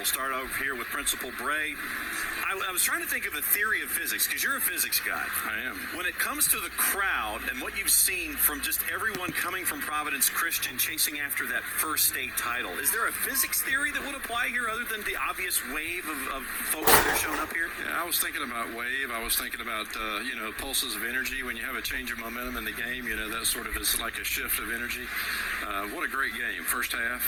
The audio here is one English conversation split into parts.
We'll start over here with Principal Bray. I was trying to think of a theory of physics, because you're a physics guy. I am. When it comes to the crowd and what you've seen from just everyone coming from Providence Christian chasing after that first state title, is there a physics theory that would apply here other than the obvious wave of folks that are showing up here? Yeah, I was thinking about wave. I was thinking about, pulses of energy. When you have a change of momentum in the game, that sort of is like a shift of energy. What a great game, first half.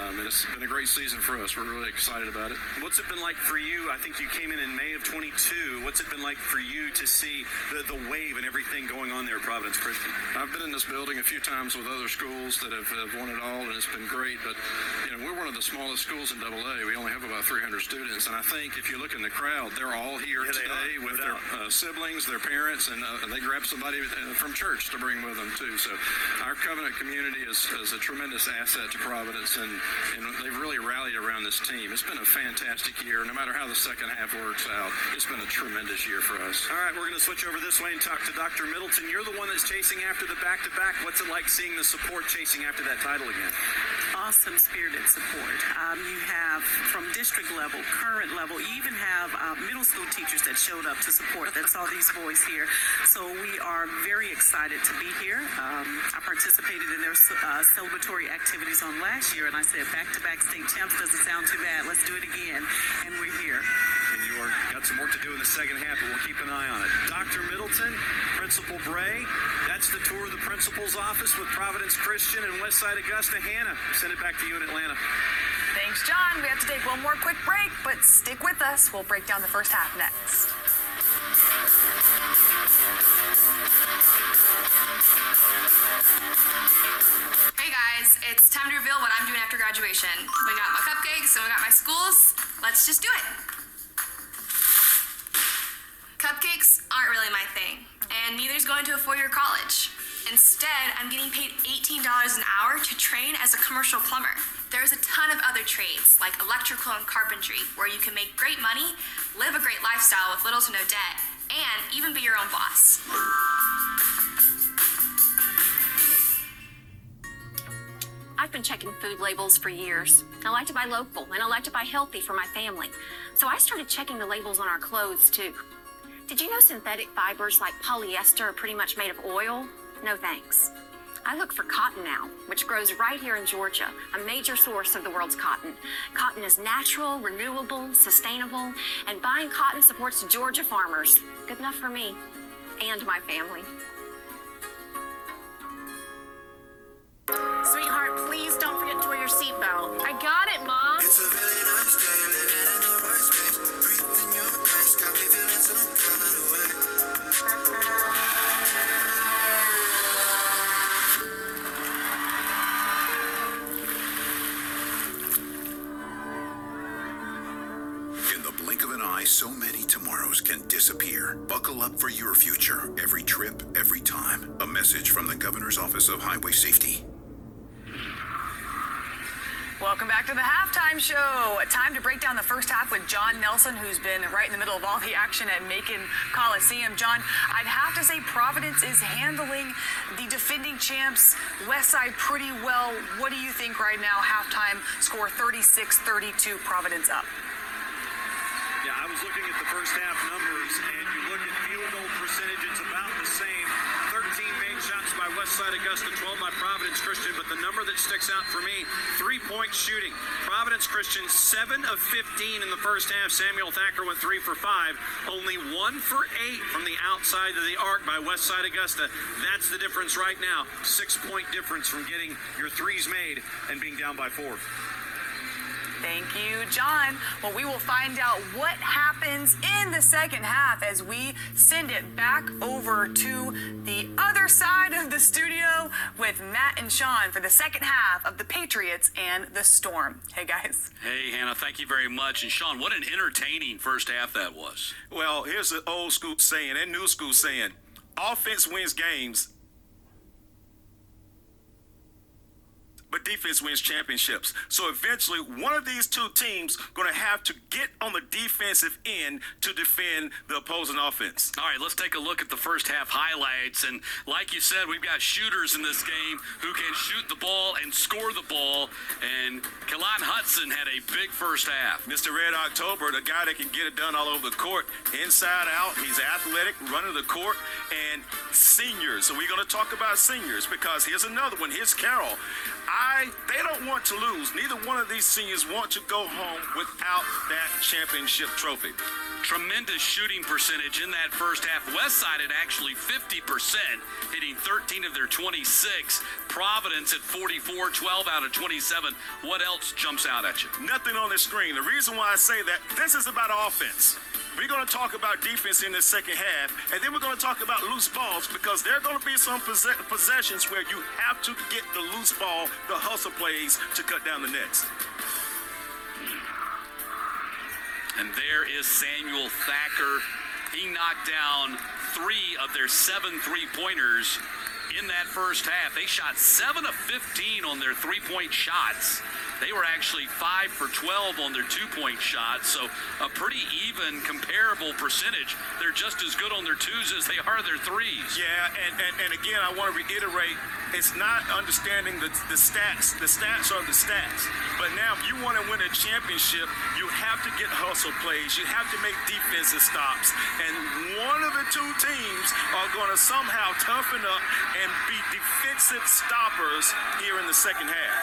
And it's been a great season for us. We're really excited about it. What's it been like for you? I think you came in May of 22. What's it been like for you to see the wave and everything going on there at Providence Christian? I've been in this building a few times with other schools that have won it all, and it's been great. But, we're one of the smallest schools in AA. We only have about 300 students. And I think if you look in the crowd, they're all here today with their siblings, their parents, and they grab somebody from church to bring with them, too. So our Covenant community is a tremendous asset to Providence, and they've really rallied around this team. It's been a fantastic year. No matter how the second half works out, it's been a tremendous year for us. All right, we're going to switch over this way and talk to Dr. Middleton. You're the one that's chasing after the back-to-back. What's it like seeing the support chasing after that title again? Awesome spirited support. You have from district level, current level, you even have middle school teachers that showed up to support that saw these boys here. So we are very excited to be here. I participated in their celebratory activities on last year, and I said back-to-back state champs doesn't sound too bad. Let's do it again. And we're here. And you got some work to do in the second half, but we'll keep an eye on it. Dr. Middleton, Principal Bray, that's the tour of the principal's office with Providence Christian and Westside Augusta. Hannah, send it back to you in Atlanta. Thanks, John. We have to take one more quick break, but stick with us. We'll break down the first half next. Hey guys, it's time to reveal what I'm doing after graduation. We got my cupcakes and we got my schools. Let's just do it. Cupcakes aren't really my thing, and neither is going to a four-year college. Instead, I'm getting paid $18 an hour to train as a commercial plumber. There's a ton of other trades, like electrical and carpentry, where you can make great money, live a great lifestyle with little to no debt, and even be your own boss. I've been checking food labels for years. I like to buy local, and I like to buy healthy for my family. So I started checking the labels on our clothes, too. Did you know synthetic fibers like polyester are pretty much made of oil? No thanks. I look for cotton now, which grows right here in Georgia, a major source of the world's cotton. Cotton is natural, renewable, sustainable, and buying cotton supports Georgia farmers. Good enough for me and my family. Sweetheart, please don't forget to wear your seatbelt. I got it, Mom. It's a really nice day, living in the right space. Breathing your grace, got me feeling some kind of way. In the blink of an eye, so many tomorrows can disappear. Buckle up for your future. Every trip, every time. A message from the Governor's Office of Highway Safety. Welcome back to the halftime show. Time to break down the first half with John Nelson, who's been right in the middle of all the action at Macon Coliseum. John, I'd have to say Providence is handling the defending champs Westside pretty well. What do you think right now? Halftime score 36-32, Providence up. Yeah, I was looking at the first half numbers, and you look at field goal percentage, it's about the same. 13 made shots by Westside Augusta, 12 by Providence Christian, but the number that sticks out for me, three-point shooting. Providence Christian, 7 of 15 in the first half. Samuel Thacker went 3 for 5. Only 1 for 8 from the outside of the arc by Westside Augusta. That's the difference right now. 6-point difference from getting your threes made and being down by 4. Thank you, John. Well, we will find out what happens in the second half as we send it back over to the other side of the studio with Matt and Sean for the second half of the Patriots and the Storm. Hey, guys. Hey, Hannah, thank you very much. And Sean, what an entertaining first half that was. Well, here's the old school saying and new school saying, offense wins games. but defense wins championships. So eventually, one of these two teams going to have to get on the defensive end to defend the opposing offense. All right, let's take a look at the first half highlights. And like you said, we've got shooters in this game who can shoot the ball and score the ball. And Kalon Hudson had a big first half. Mr. Red October, the guy that can get it done all over the court, inside out. He's athletic, running the court, and seniors. So we're going to talk about seniors because here's another one. Here's Carroll. They don't want to lose. Neither one of these seniors want to go home without that championship trophy. Tremendous shooting percentage in that first half. Westside at actually 50%, hitting 13 of their 26. Providence at 44, 12 out of 27. What else jumps out at you? Nothing on the screen. The reason why I say that, this is about offense. We're going to talk about defense in the second half, and then we're going to talk about loose balls because there are going to be some possessions where you have to get the loose ball, the hustle plays to cut down the nets. And there is Samuel Thacker. He knocked down 3 of their 7 3-pointers in that first half. They shot 7 of 15 on their 3-point shots. They were actually 5 for 12 on their 2-point shots, so a pretty even, comparable percentage. They're just as good on their 2s as they are their 3s. Yeah, and again, I want to reiterate, it's not understanding the stats. The stats are the stats. But now, if you want to win a championship, you have to get hustle plays. You have to make defensive stops. And one of the two teams are going to somehow toughen up and be defensive stoppers here in the second half.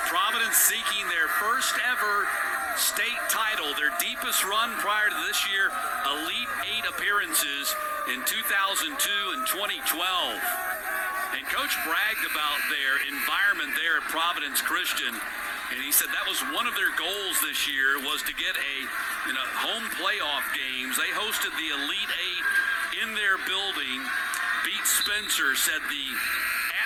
Providence seeking their first ever state title, their deepest run prior to this year, Elite 8 appearances in 2002 and 2012. And Coach bragged about their environment there at Providence Christian, and he said that was one of their goals this year was to get home playoff games. They hosted the Elite 8 in their building. Beat Spencer, said the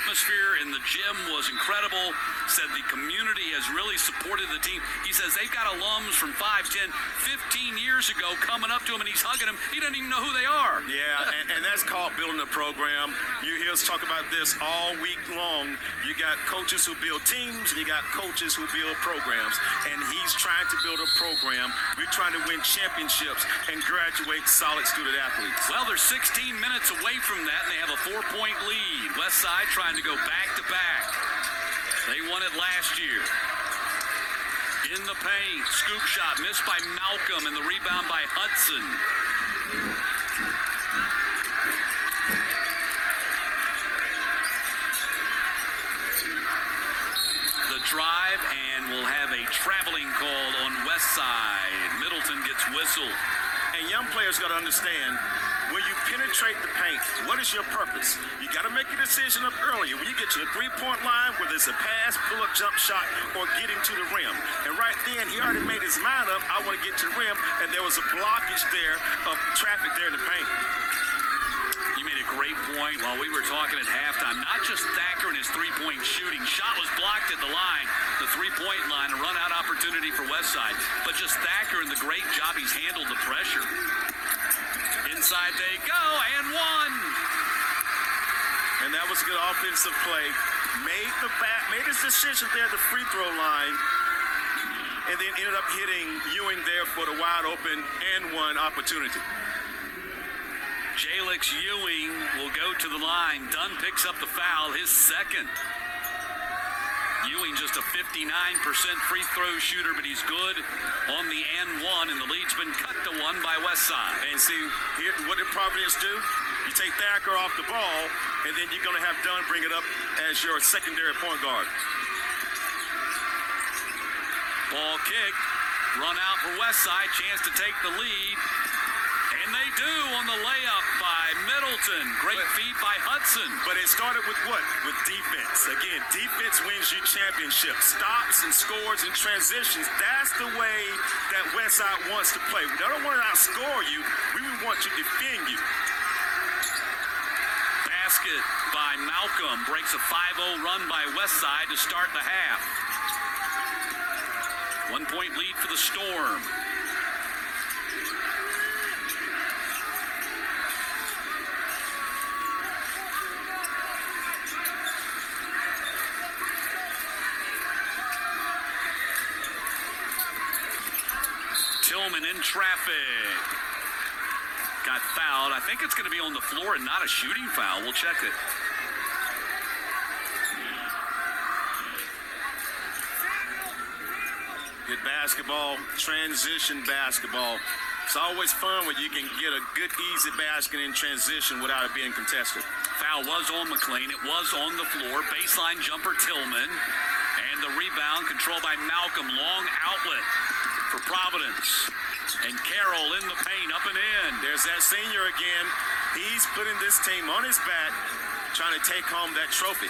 atmosphere in the gym was incredible, said the community has really supported the team. He says they've got alums from 5, 10, 15 years ago coming up to him and he's hugging them. He doesn't even know who they are. Yeah, and that's called building a program. You hear us talk about this all week long. You got coaches who build teams and you got coaches who build programs. And he's trying to build a program. We're trying to win championships and graduate solid student athletes. Well, they're 16 minutes away from that and they have a 4-point lead. Westside trying to go back-to-back. They won it last year. In the paint, scoop shot missed by Malcolm and the rebound by Hudson. The drive, and we'll have a traveling call on Westside. Middleton gets whistled. And young players got to understand, when you penetrate the paint, what is your purpose? You got to make a decision up earlier. When you get to the 3-point line, whether it's a pass, pull-up, jump shot, or getting to the rim. And right then, he already made his mind up, I want to get to the rim, and there was a blockage there of traffic there in the paint. You made a great point while we were talking at halftime. Not just Thacker and his 3-point shooting. Shot was blocked at the line, the 3-point line, a run-out opportunity for Westside. But just Thacker and the great job he's handled the pressure. Inside they go, and one. And that was a good offensive play. Made his decision there at the free throw line, and then ended up hitting Ewing there for the wide open and one opportunity. Jalix Ewing will go to the line. Dunn picks up the foul, his second. Ewing just a 59% free throw shooter, but he's good on the and one, and the lead's been cut to 1 by Westside. And see, here, what did Providence do? You take Thacker off the ball, and then you're going to have Dunn bring it up as your secondary point guard. Ball kick, run out for Westside, chance to take the lead. And they do on the layup by Middleton. Great feed by Hudson. But it started with what? With defense. Again, defense wins you championships. Stops and scores and transitions. That's the way that Westside wants to play. We don't want to outscore you. We want to defend you. Basket by Malcolm. Breaks a 5-0 run by Westside to start the half. 1-point lead for the Storm. Tillman in traffic. Got fouled. I think it's going to be on the floor and not a shooting foul. We'll check it. Good basketball, transition basketball. It's always fun when you can get a good, easy basket in transition without it being contested. Foul was on McLean. It was on the floor. Baseline jumper Tillman. And the rebound controlled by Malcolm. Long outlet for Providence. And Carroll in the paint, up and in. There's that senior again. He's putting this team on his back, trying to take home that trophy.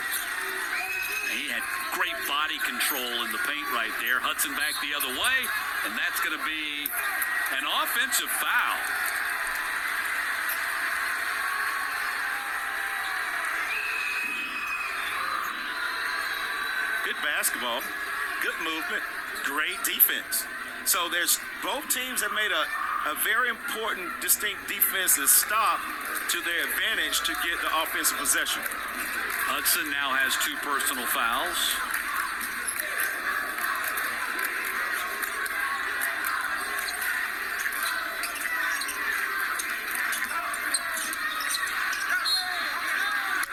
He had great body control in the paint right there. Hudson back the other way, and that's going to be an offensive foul. Good basketball, good movement, great defense. So there's both teams have made a very important, distinct defensive stop to their advantage to get the offensive possession. Hudson now has 2 personal fouls.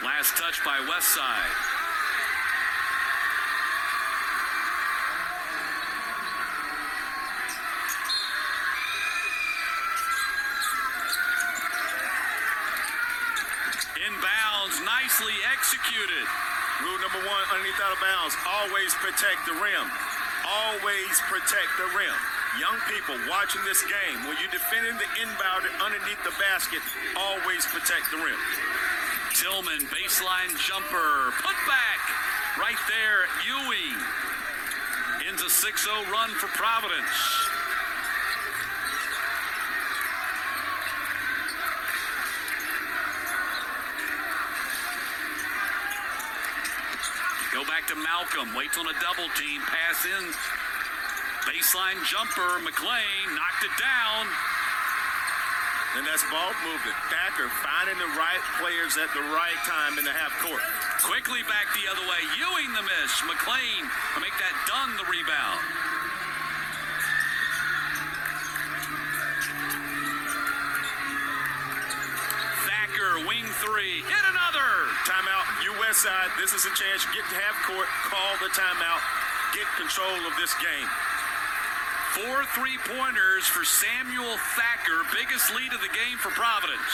Last touch by Westside. Inbounds, nicely executed. Rule number 1, underneath out of bounds, always protect the rim. Always protect the rim. Young people watching this game, when you're defending the inbounder underneath the basket, always protect the rim. Tillman, baseline jumper, put back right there. Ewing ends a 6-0 run for Providence. Go back to Malcolm, waits on a double team, pass in, baseline jumper, McLean knocked it down. And that's ball movement. Thacker finding the right players at the right time in the half court. Quickly back the other way, Ewing the miss, McLean to make that Dunn the rebound. Thacker, wing 3, hit another. Timeout, WESTSIDE. This is a chance you get to half court, call the timeout, get control of this game. 4 3-pointers for Samuel Thacker, biggest lead of the game for Providence.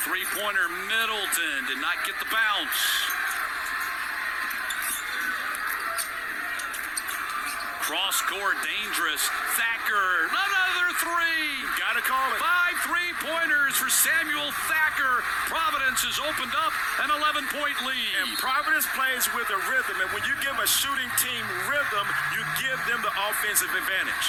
3-pointer Middleton did not get the bounce. Cross court, dangerous. Thacker, another 3. Gotta call it. 5 3-pointers for Samuel Thacker. Providence has opened up an 11-point lead. And Providence plays with a rhythm, and when you give a shooting team rhythm, you give them the offensive advantage.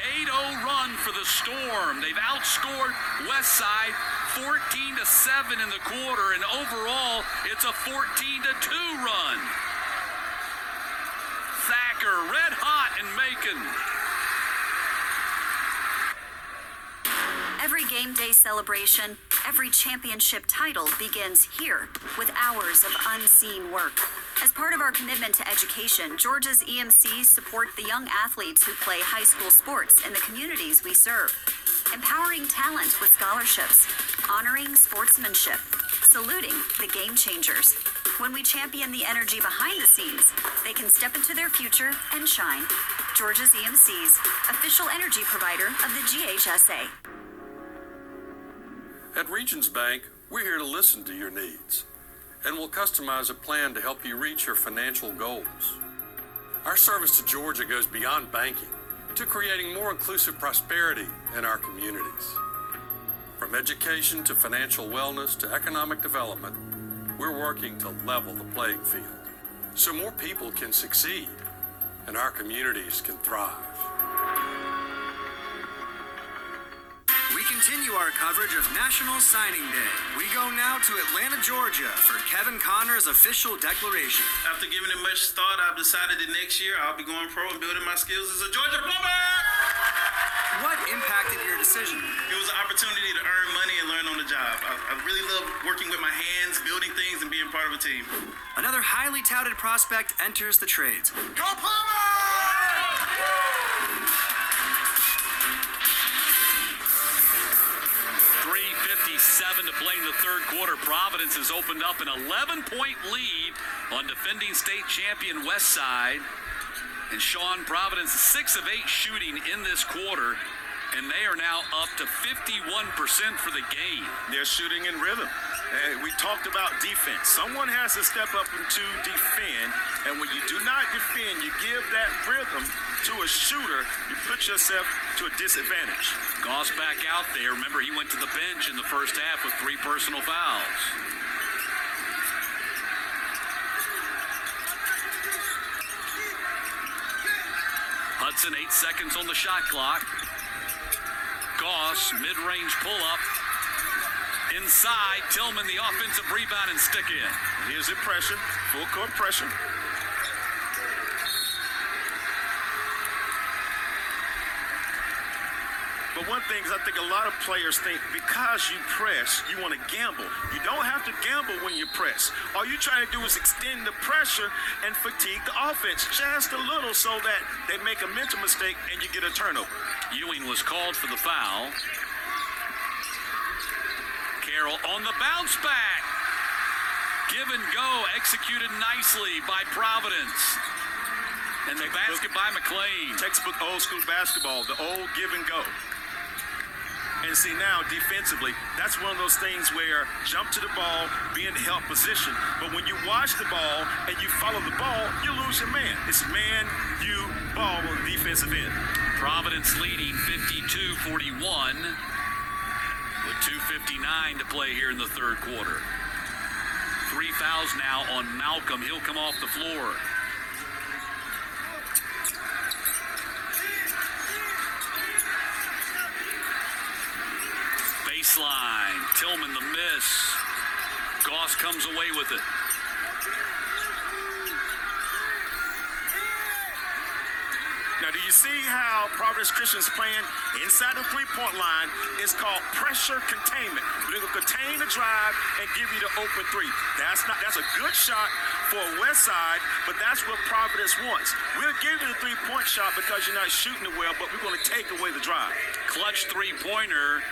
8-0 run for the Storm. They've outscored Westside 14-7 in the quarter, and overall, it's a 14-2 run. Thacker, red hot in Macon. Every game day celebration, every championship title begins here with hours of unseen work. As part of our commitment to education, Georgia's EMCs support the young athletes who play high school sports in the communities we serve. Empowering talent with scholarships, honoring sportsmanship, saluting the game changers. When we champion the energy behind the scenes, they can step into their future and shine. Georgia's EMCs, official energy provider of the GHSA. At Regions Bank, we're here to listen to your needs, and we'll customize a plan to help you reach your financial goals. Our service to Georgia goes beyond banking to creating more inclusive prosperity in our communities. From education to financial wellness to economic development, we're working to level the playing field so more people can succeed and our communities can thrive. We continue our coverage of National Signing Day. We go now to Atlanta, Georgia for Kevin Connor's official declaration. After giving it much thought, I've decided that next year I'll be going pro and building my skills as a Georgia plumber. What impacted your decision? It was an opportunity to earn money and learn on the job. I really love working with my hands, building things, and being part of a team. Another highly touted prospect enters the trades. Go Plumber! 2:57 to play in the third quarter. Providence has opened up an 11-point lead on defending state champion Westside. And Sean, Providence 6 of 8 shooting in this quarter, and they are now up to 51% for the game. They're shooting in rhythm. We talked about defense. Someone has to step up and to defend, and when you do not defend, you give that rhythm to a shooter, you put yourself to a disadvantage. Goss back out there. Remember, he went to the bench in the first half with 3 personal fouls. Hudson, 8 seconds on the shot clock. Goss, mid-range pull-up. Inside, Tillman, the offensive rebound and stick in. Here's the pressure, full court pressure. But one thing is, I think a lot of players think because you press, you want to gamble. You don't have to gamble when you press. All you're trying to do is extend the pressure and fatigue the offense just a little so that they make a mental mistake and you get a turnover. Ewing was called for the foul. Carroll on the bounce back. Give and go, executed nicely by Providence. And the basket by McLean. Textbook old school basketball, the old give and go. And see now, defensively, that's one of those things where jump to the ball, be in help position. But when you watch the ball and you follow the ball, you lose your man. It's man, you, ball on the defensive end. Providence leading 52-41 with 2:59 to play here in the third quarter. 3 fouls now on Malcolm. He'll come off the floor. Baseline. Tillman the miss. Goss comes away with it. Now, do you see how Providence Christian's playing inside the three-point line? It's called pressure containment. They're going to contain the drive and give you the open three. That's a good shot for Westside, but that's what Providence wants. We'll give you the three-point shot because you're not shooting it well, but we're going to take away the drive. Clutch three-pointer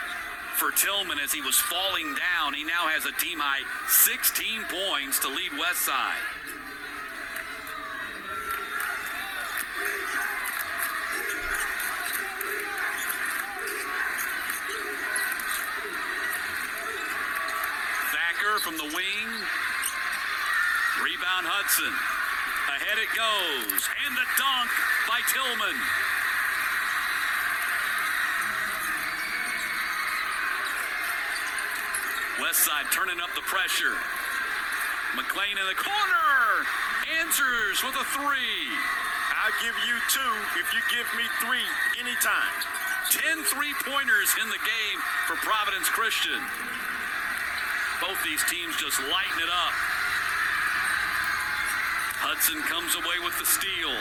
for Tillman as he was falling down. He now has a team-high 16 points to lead Westside. From the wing. Rebound Hudson. Ahead it goes. And the dunk by Tillman. Westside turning up the pressure. McLean in the corner. Answers with a 3. I'll give you 2 if you give me 3 anytime. 10 3-pointers in the game for Providence Christian. Both these teams just lighten it up. Hudson comes away with the steal.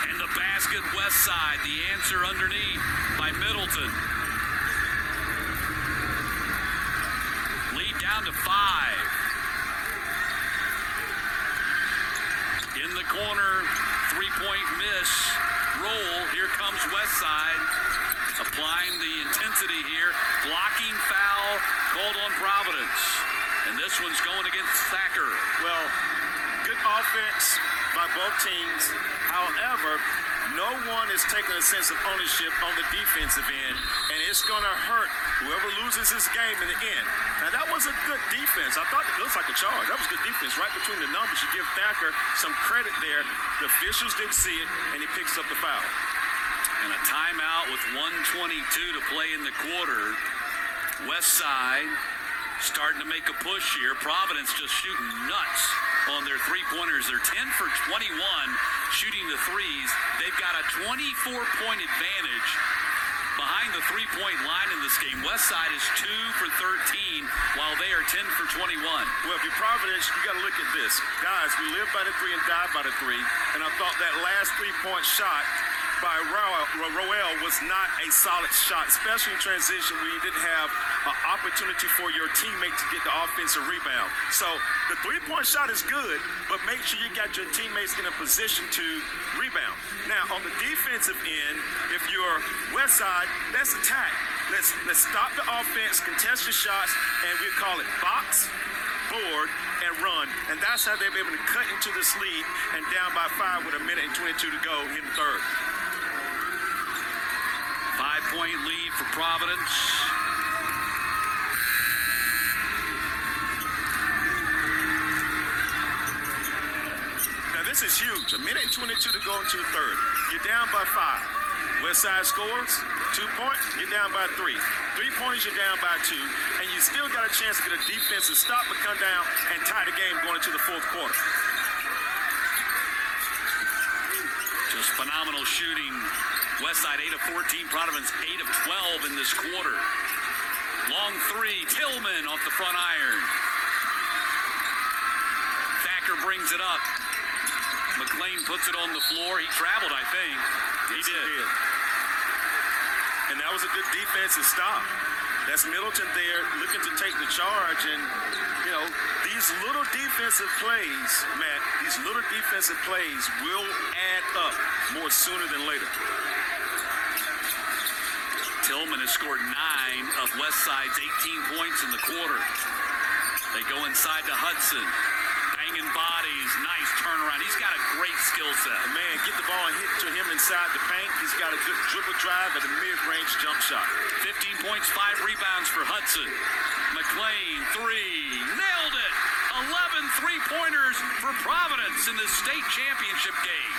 And the basket Westside, the answer underneath by Middleton. Lead down to 5. In the corner, 3-point miss. Roll, here comes Westside. Applying the intensity here. Blocking foul called on Providence. And this one's going against Thacker. Well, good offense by both teams. However, no one is taking a sense of ownership on the defensive end, and it's going to hurt whoever loses this game in the end. Now, that was a good defense. I thought it looks like a charge. That was good defense right between the numbers. You give Thacker some credit there. The officials didn't see it, and he picks up the foul. And a timeout with 1:22 to play in the quarter. Westside starting to make a push here. Providence just shooting nuts on their three-pointers. They're 10 for 21 shooting the threes. They've got a 24-point advantage behind the three-point line in this game. Westside is 2 for 13 while they are 10 for 21. Well, if you're Providence, you got to look at this. Guys, we live by the 3 and die by the 3. And I thought that last three-point shot by Roel was not a solid shot, especially in transition when you didn't have an opportunity for your teammate to get the offensive rebound. So the three-point shot is good, but make sure you got your teammates in a position to rebound. Now, on the defensive end, if you're Westside, let's attack. Let's stop the offense, contest the shots, and we call it box, board, and run. And that's how they'll be able to cut into this lead and down by 5 with 1:22 to go in the third. 5-point lead for Providence. Now this is huge. 1:22 to go into the third. You're down by 5. Westside scores 2 points. You're down by 3. 3 points. You're down by 2, and you still got a chance to get a defensive stop, but come down and tie the game going into the fourth quarter. Just phenomenal shooting. Westside 8 of 14, Providence 8 of 12 in this quarter. Long three, Tillman off the front iron. Thacker brings it up. McLean puts it on the floor. He traveled, I think. He did. And that was a good defensive stop. That's Middleton there looking to take the charge. And, you know, these little defensive plays, Matt, these little defensive plays will add up more sooner than later. Tillman has scored 9 of Westside's 18 points in the quarter. They go inside to Hudson. Banging bodies, nice turnaround. He's got a great skill set. Man, get the ball and hit to him inside the paint. He's got a good dribble drive and a mid-range jump shot. 15 points, 5 rebounds for Hudson. McLean, 3, nailed it. 11 three-pointers for Providence in the state championship game.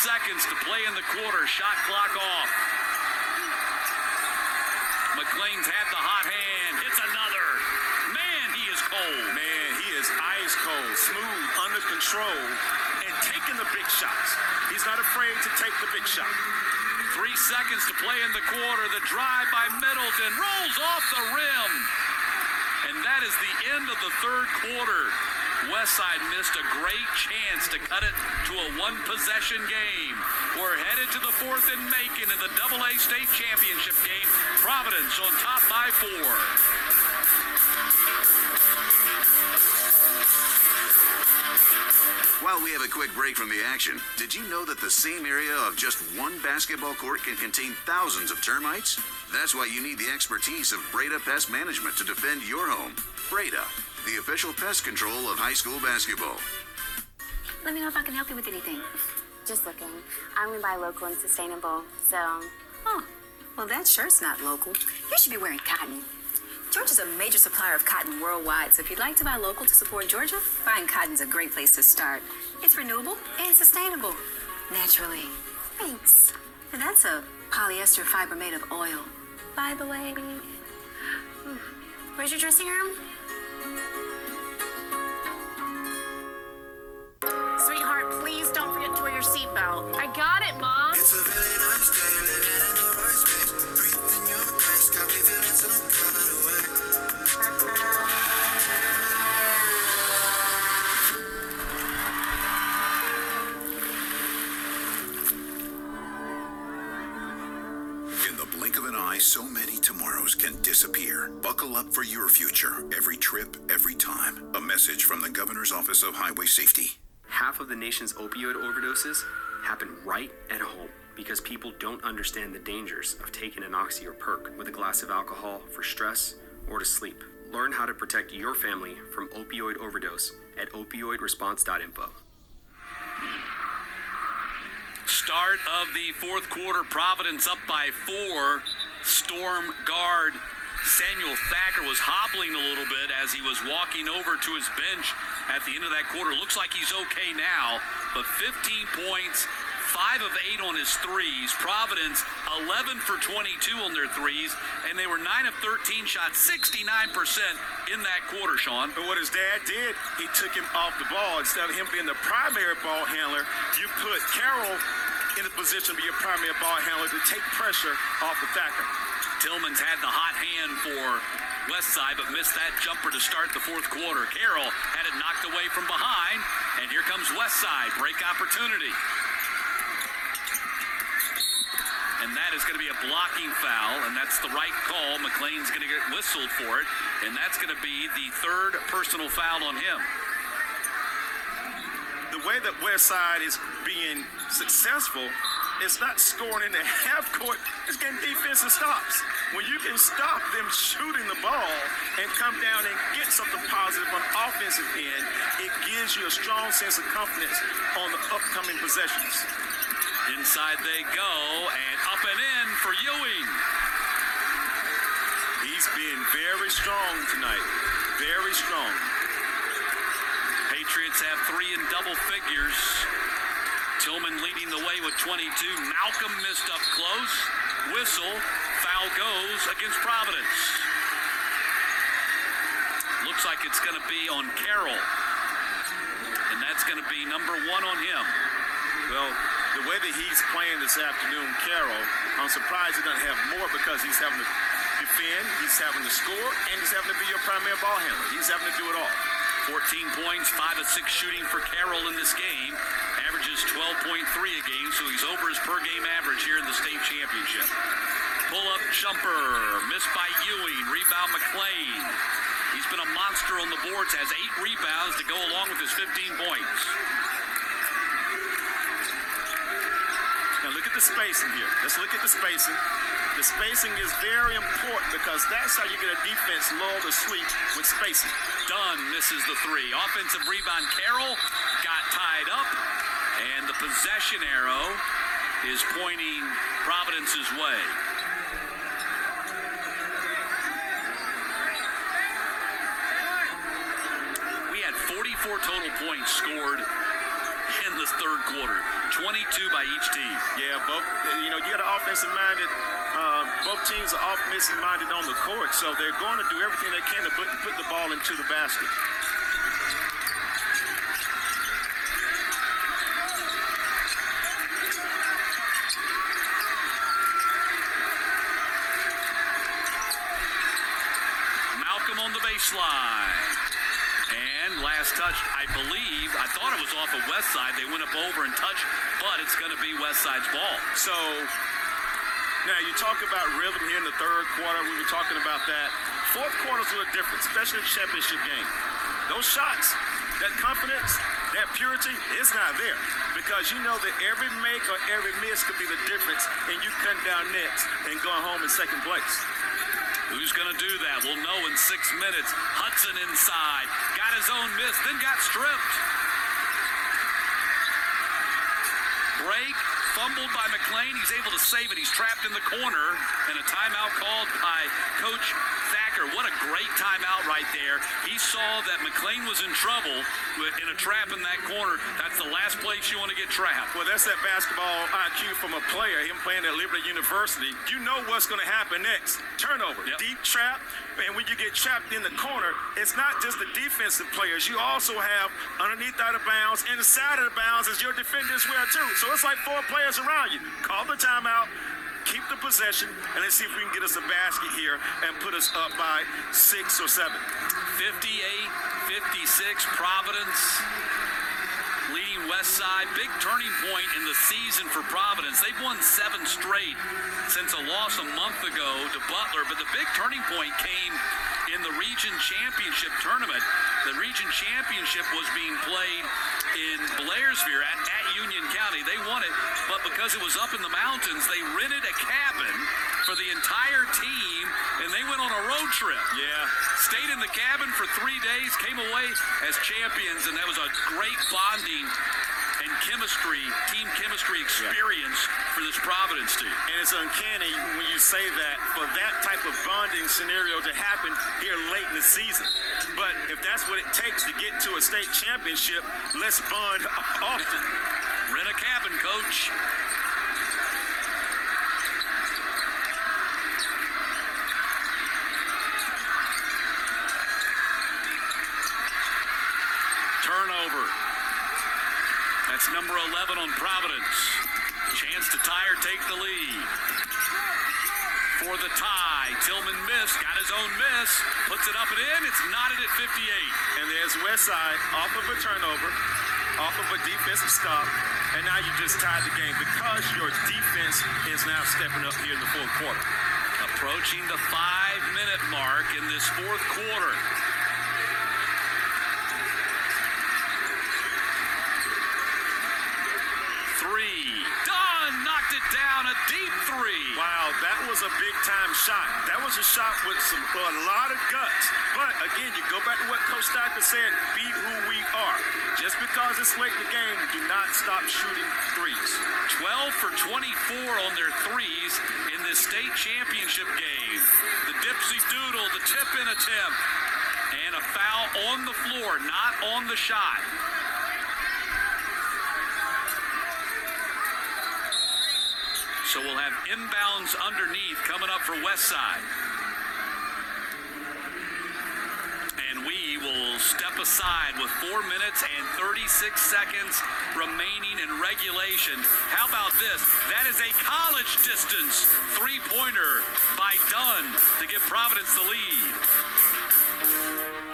Seconds to play in the quarter. Shot clock off. McLean's had the hot hand. Hits another. Man, he is cold. Man, he is ice cold. Smooth, under control, and taking the big shots. He's not afraid to take the big shot. 3 seconds to play in the quarter. The drive by Middleton rolls off the rim. And that is the end of the third quarter. Westside missed a great chance to cut it to a one-possession game. We're headed to the fourth in Macon in the AA state championship game. Providence on top by 4. While we have a quick break from the action, did you know that the same area of just one basketball court can contain thousands of termites? That's why you need the expertise of Breda Pest Management to defend your home. Breda, the official pest control of high school basketball. Let me know if I can help you with anything. Just looking. I only buy local and sustainable, so... Oh, well that shirt's not local. You should be wearing cotton. Georgia's a major supplier of cotton worldwide, so if you'd like to buy local to support Georgia, buying cotton's a great place to start. It's renewable and sustainable. Naturally. Thanks. And that's a polyester fiber made of oil. By the way, where's your dressing room? Sweetheart, please don't forget to wear your seatbelt. I got it, Mom. It's a really nice day, living in the right space. Breathing your grace, got me feeling some kind of way. In the blink of an eye, so many tomorrows can disappear. Buckle up for your future. Every trip, every time. A message from the Governor's Office of Highway Safety. Half of the nation's opioid overdoses happen right at home because people don't understand the dangers of taking an oxy or perk with a glass of alcohol for stress or to sleep. Learn how to protect your family from opioid overdose at opioidresponse.info. Start of the fourth quarter, Providence up by 4. Storm guard Samuel Thacker was hobbling a little bit as he was walking over to his bench at the end of that quarter. Looks like he's okay now, but 15 points, 5 of 8 on his threes. Providence 11 for 22 on their threes, and they were 9 of 13 shots, 69% in that quarter, Sean. But what his dad did, he took him off the ball. Instead of him being the primary ball handler, you put Carroll in a position to be a primary ball handler to take pressure off of Thacker. Tillman's had the hot hand for Westside, but missed that jumper to start the fourth quarter. Carroll had it knocked away from behind, and here comes Westside. Break opportunity. And that is going to be a blocking foul, and that's the right call. McLean's going to get whistled for it, and that's going to be the third personal foul on him. The way that Westside is being successful, it's not scoring in the half court, it's getting defensive stops. When you can stop them shooting the ball and come down and get something positive on the offensive end, it gives you a strong sense of confidence on the upcoming possessions. Inside they go, and up and in for Ewing. He's been very strong tonight, very strong. Patriots have 3 in double figures. Tillman leading the way with 22. Malcolm missed up close. Whistle. Foul goes against Providence. Looks like it's going to be on Carroll. And that's going to be number 1 on him. Well, the way that he's playing this afternoon, Carroll, I'm surprised he doesn't have more because he's having to defend, he's having to score, and he's having to be your primary ball handler. He's having to do it all. 14 points, 5 of 6 shooting for Carroll in this game. Averages 12.3 a game, so he's over his per-game average here in the state championship. Pull-up jumper, missed by Ewing. Rebound McLean. He's been a monster on the boards, has 8 rebounds to go along with his 15 points. Now look at the spacing here. Let's look at the spacing. The spacing is very important because that's how you get a defense lulled to sleep with spacing. Dunn misses the 3. Offensive rebound, Carroll got tied up, and the possession arrow is pointing Providence's way. We had 44 total points scored in this third quarter, 22 by each team. Yeah, both, you got an offensive-minded, both teams are offensive-minded on the court, so they're going to do everything they can to put the ball into the basket. Malcolm on the baseline. And last touch, I thought it was off of Westside. They went up over and touched, but it's going to be Westside's ball. So, now you talk about rhythm here in the third quarter. We were talking about that. Fourth quarter's a little different, especially in the championship game. Those shots, that confidence, that purity is not there because you know that every make or every miss could be the difference in you cutting down nets and going home in second place. Who's going to do that? We'll know in 6 minutes. Hudson inside. Got his own miss, then got stripped. Break, fumbled by McLean. He's able to save it. He's trapped in the corner, and a timeout called by Coach Thacker. What a great timeout right there. He saw that McLean was in trouble in a trap in that corner. That's the last place you want to get trapped. Well, that's that basketball IQ from a player, him playing at Liberty University. You know what's going to happen next. Turnover, deep trap, and when you get trapped in the corner, it's not just the defensive players. You also have underneath out of bounds, inside of the bounds is your defender as well, too. So it's like 4 players around you. Call the timeout, keep the possession, and let's see if we can get us a basket here and put us up by 6 or 7. 58-56, Providence leading Westside. Big turning point in the season for Providence. They've won 7 straight since a loss a month ago to Butler, but the big turning point came in the region championship tournament. The region championship was being played in Blairsville at Union County. They won it, but because it was up in the mountains, they rented a cabin for the entire team, and they went on a road trip. Yeah. Stayed in the cabin for 3 days, came away as champions, and that was a great bonding and team chemistry experience for this Providence team. And it's uncanny when you say that for that type of bonding scenario to happen here late in the season. But if that's what it takes to get to a state championship, let's bond often. Rent a cabin, Coach. Turnover. That's number 11 on Providence. Chance to tie or take the lead. for the tie. Tillman missed, got his own miss, puts it up and in. It's knotted at 58. And there's Westside off of a turnover, off of a defensive stop, and now you just tied the game because your defense is now stepping up here in the fourth quarter. Approaching the 5-minute mark in this fourth quarter. Three, done, knocked it down, a deep three. Wow, that was a big-time shot. That was a shot with a lot of guts. But, again, you go back to what Coach Stocker said, be who we are. Just because it's late in the game, do not stop shooting threes. 12 for 24 on their threes in this state championship game. The Dipsy Doodle, the tip-in attempt, and a foul on the floor, not on the shot. So we'll have inbounds underneath coming up for Westside. And we will step aside with 4 minutes and 36 seconds remaining in regulation. How about this? That is a college distance three-pointer by Dunn to give Providence the lead.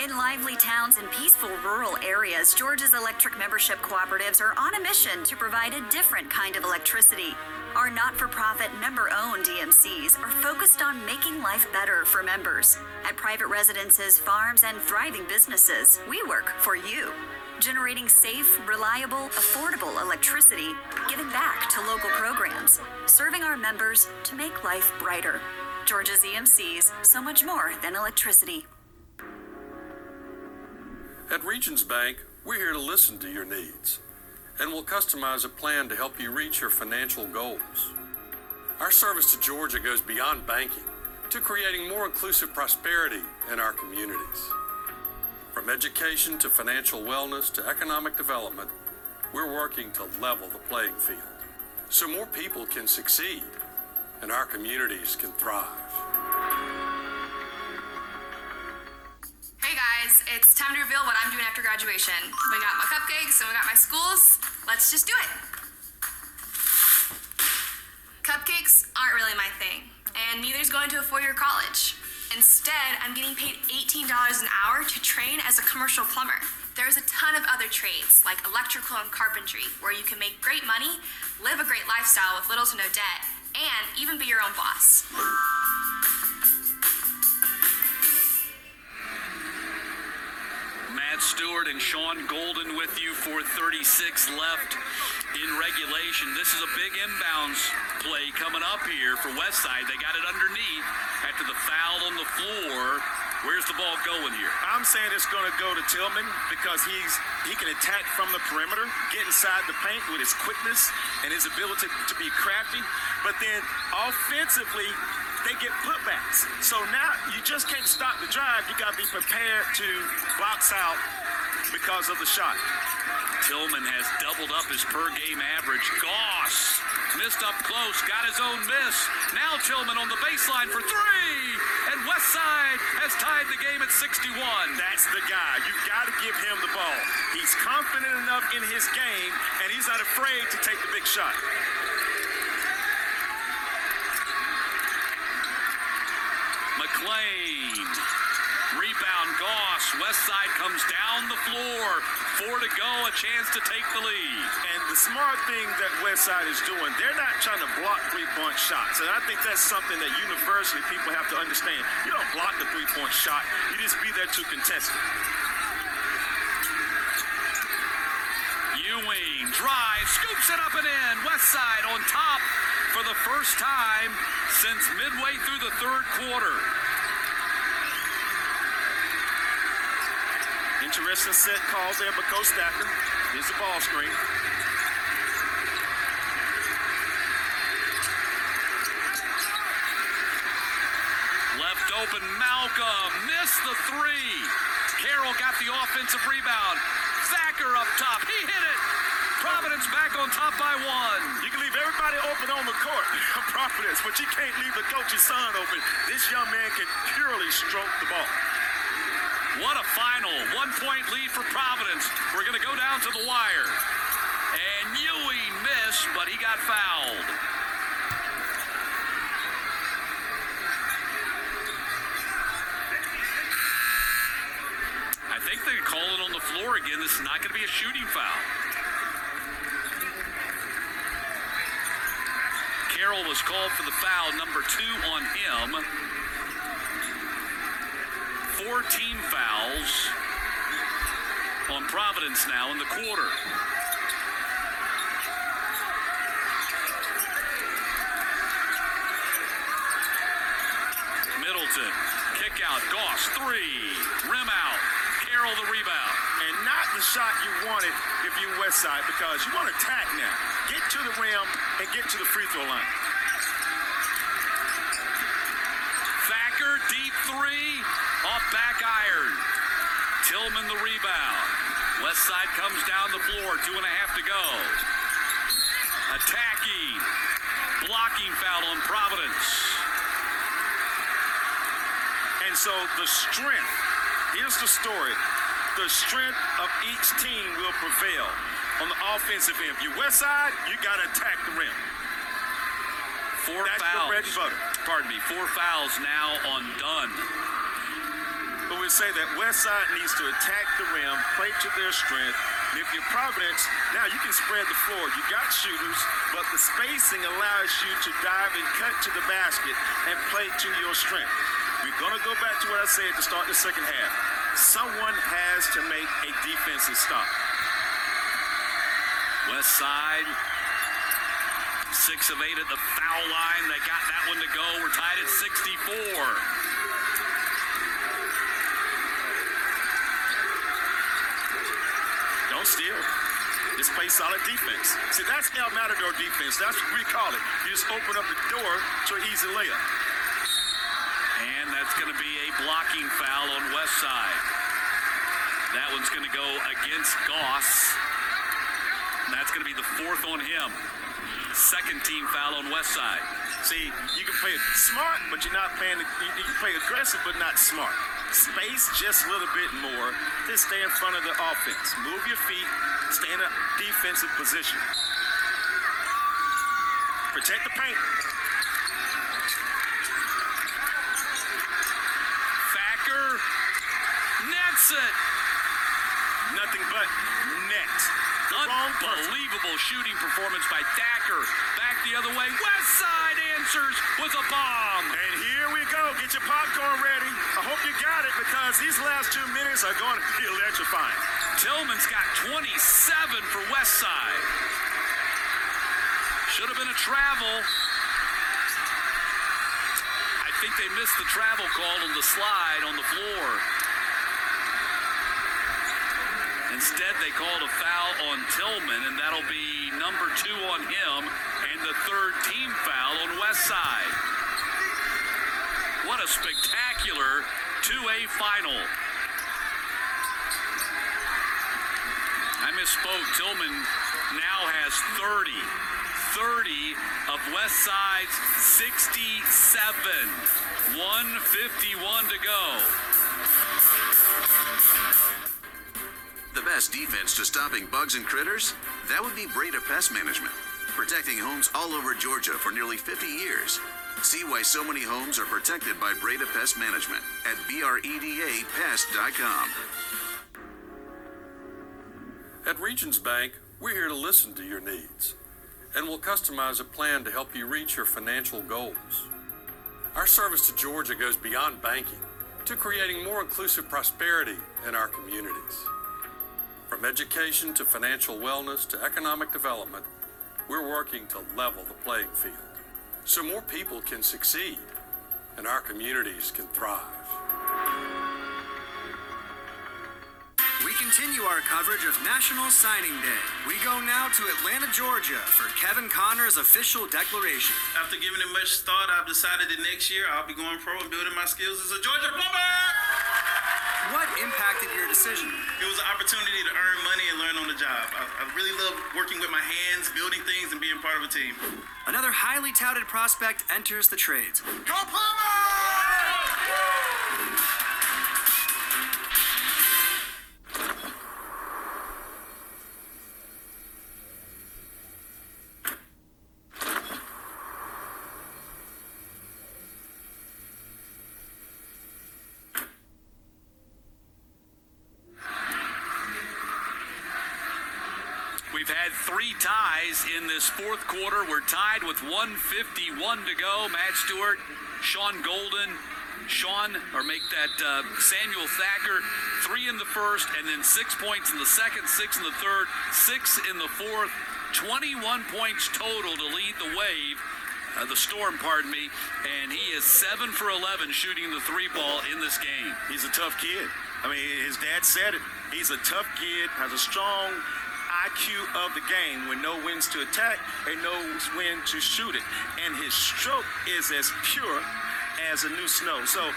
In lively towns and peaceful rural areas, Georgia's electric membership cooperatives are on a mission to provide a different kind of electricity. Our not-for-profit, member-owned EMCs are focused on making life better for members. At private residences, farms, and thriving businesses, we work for you. Generating safe, reliable, affordable electricity, giving back to local programs, serving our members to make life brighter. Georgia's EMCs, so much more than electricity. At Regions Bank, we're here to listen to your needs, and we'll customize a plan to help you reach your financial goals. Our service to Georgia goes beyond banking to creating more inclusive prosperity in our communities. From education to financial wellness to economic development, we're working to level the playing field so more people can succeed and our communities can thrive. Hey guys, it's time to reveal what I'm doing after graduation. We got my cupcakes and we got my schools. Let's just do it. Cupcakes aren't really my thing, and neither is going to a four-year college. Instead, I'm getting paid $18 an hour to train as a commercial plumber. There's a ton of other trades, like electrical and carpentry, where you can make great money, live a great lifestyle with little to no debt, and even be your own boss. Matt Stewart and Sean Golden with you for 36 left in regulation. This is a big inbounds play coming up here for Westside. They got it underneath after the foul on the floor. Where's the ball going here? I'm saying it's going to go to Tillman because he can attack from the perimeter, get inside the paint with his quickness and his ability to be crafty. But then offensively, they get putbacks. So now you just can't stop the drive. You got to be prepared to box out because of the shot. Tillman has doubled up his per-game average. Goss missed up close, got his own miss. Now Tillman on the baseline for three, and Westside has tied the game at 61. That's the guy. You've got to give him the ball. He's confident enough in his game, and he's not afraid to take the big shot. McLean. Rebound, Goss. Westside comes down the floor. 4 to go, a chance to take the lead. And the smart thing that Westside is doing, they're not trying to block three-point shots. And I think that's something that universally people have to understand. You don't block the three-point shot. You just be there to contest it. Ewing drives, scoops it up and in. Westside on top for the first time since midway through the third quarter. Interesting set calls there by Coach Stacker. Here's the ball screen. Left open, Malcolm missed the three. Carroll got the offensive rebound. Thacker up top, he hit it. Providence back on top by one. You can leave everybody open on the court, Providence, but you can't leave the coach's son open. This young man can purely stroke the ball. What a final. 1-point lead for Providence. We're going to go down to the wire. And Ewing missed, but he got fouled. Oregon, this is not going to be a shooting foul. Carroll was called for the foul, number 2 on him. 4 team fouls on Providence now in the quarter. Middleton, kick out, Goss, 3, rim out, Carroll the rebound. And not the shot you wanted if you're Westside, because you want to attack now. Get to the rim and get to the free throw line. Thacker, deep 3, off back iron. Tillman the rebound. Westside comes down the floor, 2.5 to go. Attacking, blocking foul on Providence. And so the strength, here's the story. The strength of each team will prevail on the offensive end. If you're Westside, you got to attack the rim. 4 That's fouls. the bread and butter. Pardon me, 4 fouls now on Dunn. But we say that Westside needs to attack the rim, play to their strength. And if you're Providence, now you can spread the floor. You got shooters, but the spacing allows you to dive and cut to the basket and play to your strength. We're going to go back to what I said to start the second half. Someone has to make a defensive stop. Westside, 6 of 8 at the foul line. They got that one to go. We're tied at 64. Don't steal. Just play solid defense. See, that's El Matador defense. That's what we call it. You just open up the door to an easy layup. And that's going to be a blocking foul on Westside. That one's going to go against Goss. And that's going to be the 4th on him. 2nd team foul on Westside. See, you can play it smart, but you're not playing. You can play aggressive, but not smart. Space just a little bit more. Just stay in front of the offense. Move your feet. Stay in a defensive position. Protect the paint. Thacker nets it. Nothing but net. Unbelievable shooting performance by Thacker. Back the other way. Westside answers with a bomb. And here we go. Get your popcorn ready. I hope you got it, because these last 2 minutes are going to be electrifying. Tillman's got 27 for Westside. Should have been a travel. I think they missed the travel call on the slide on the floor. Instead, they called a foul on Tillman, and that'll be number 2 on him, and the 3rd team foul on Westside. What a spectacular 2A final. I misspoke. Tillman now has 30 of Westside's 67. 1:51 to go. The best defense to stopping bugs and critters? That would be Breda Pest Management, protecting homes all over Georgia for nearly 50 years. See why so many homes are protected by Breda Pest Management at BREDAPest.com. At Regions Bank, we're here to listen to your needs, and we'll customize a plan to help you reach your financial goals. Our service to Georgia goes beyond banking to creating more inclusive prosperity in our communities. From education to financial wellness to economic development, we're working to level the playing field so more people can succeed and our communities can thrive. We continue our coverage of National Signing Day. We go now to Atlanta, Georgia for Kevin Connor's official declaration. After giving it much thought, I've decided that next year I'll be going pro and building my skills as a Georgia plumber. What impacted your decision? It was an opportunity to earn money and learn on the job. I really love working with my hands, building things, and being part of a team. Another highly touted prospect enters the trades. Go Plumbers! 3 ties in this fourth quarter. We're tied with 1:51 to go. Matt Stewart, Sean Golden, Samuel Thacker, 3 in the first, and then 6 points in the second, 6 in the third, 6 in the fourth. 21 points total to lead the Storm, and he is 7 for 11 shooting the 3-ball in this game. He's a tough kid. I mean, his dad said it. He's a tough kid, has a strong IQ of the game when knows when to attack and knows when to shoot it. And his stroke is as pure as a new snow. So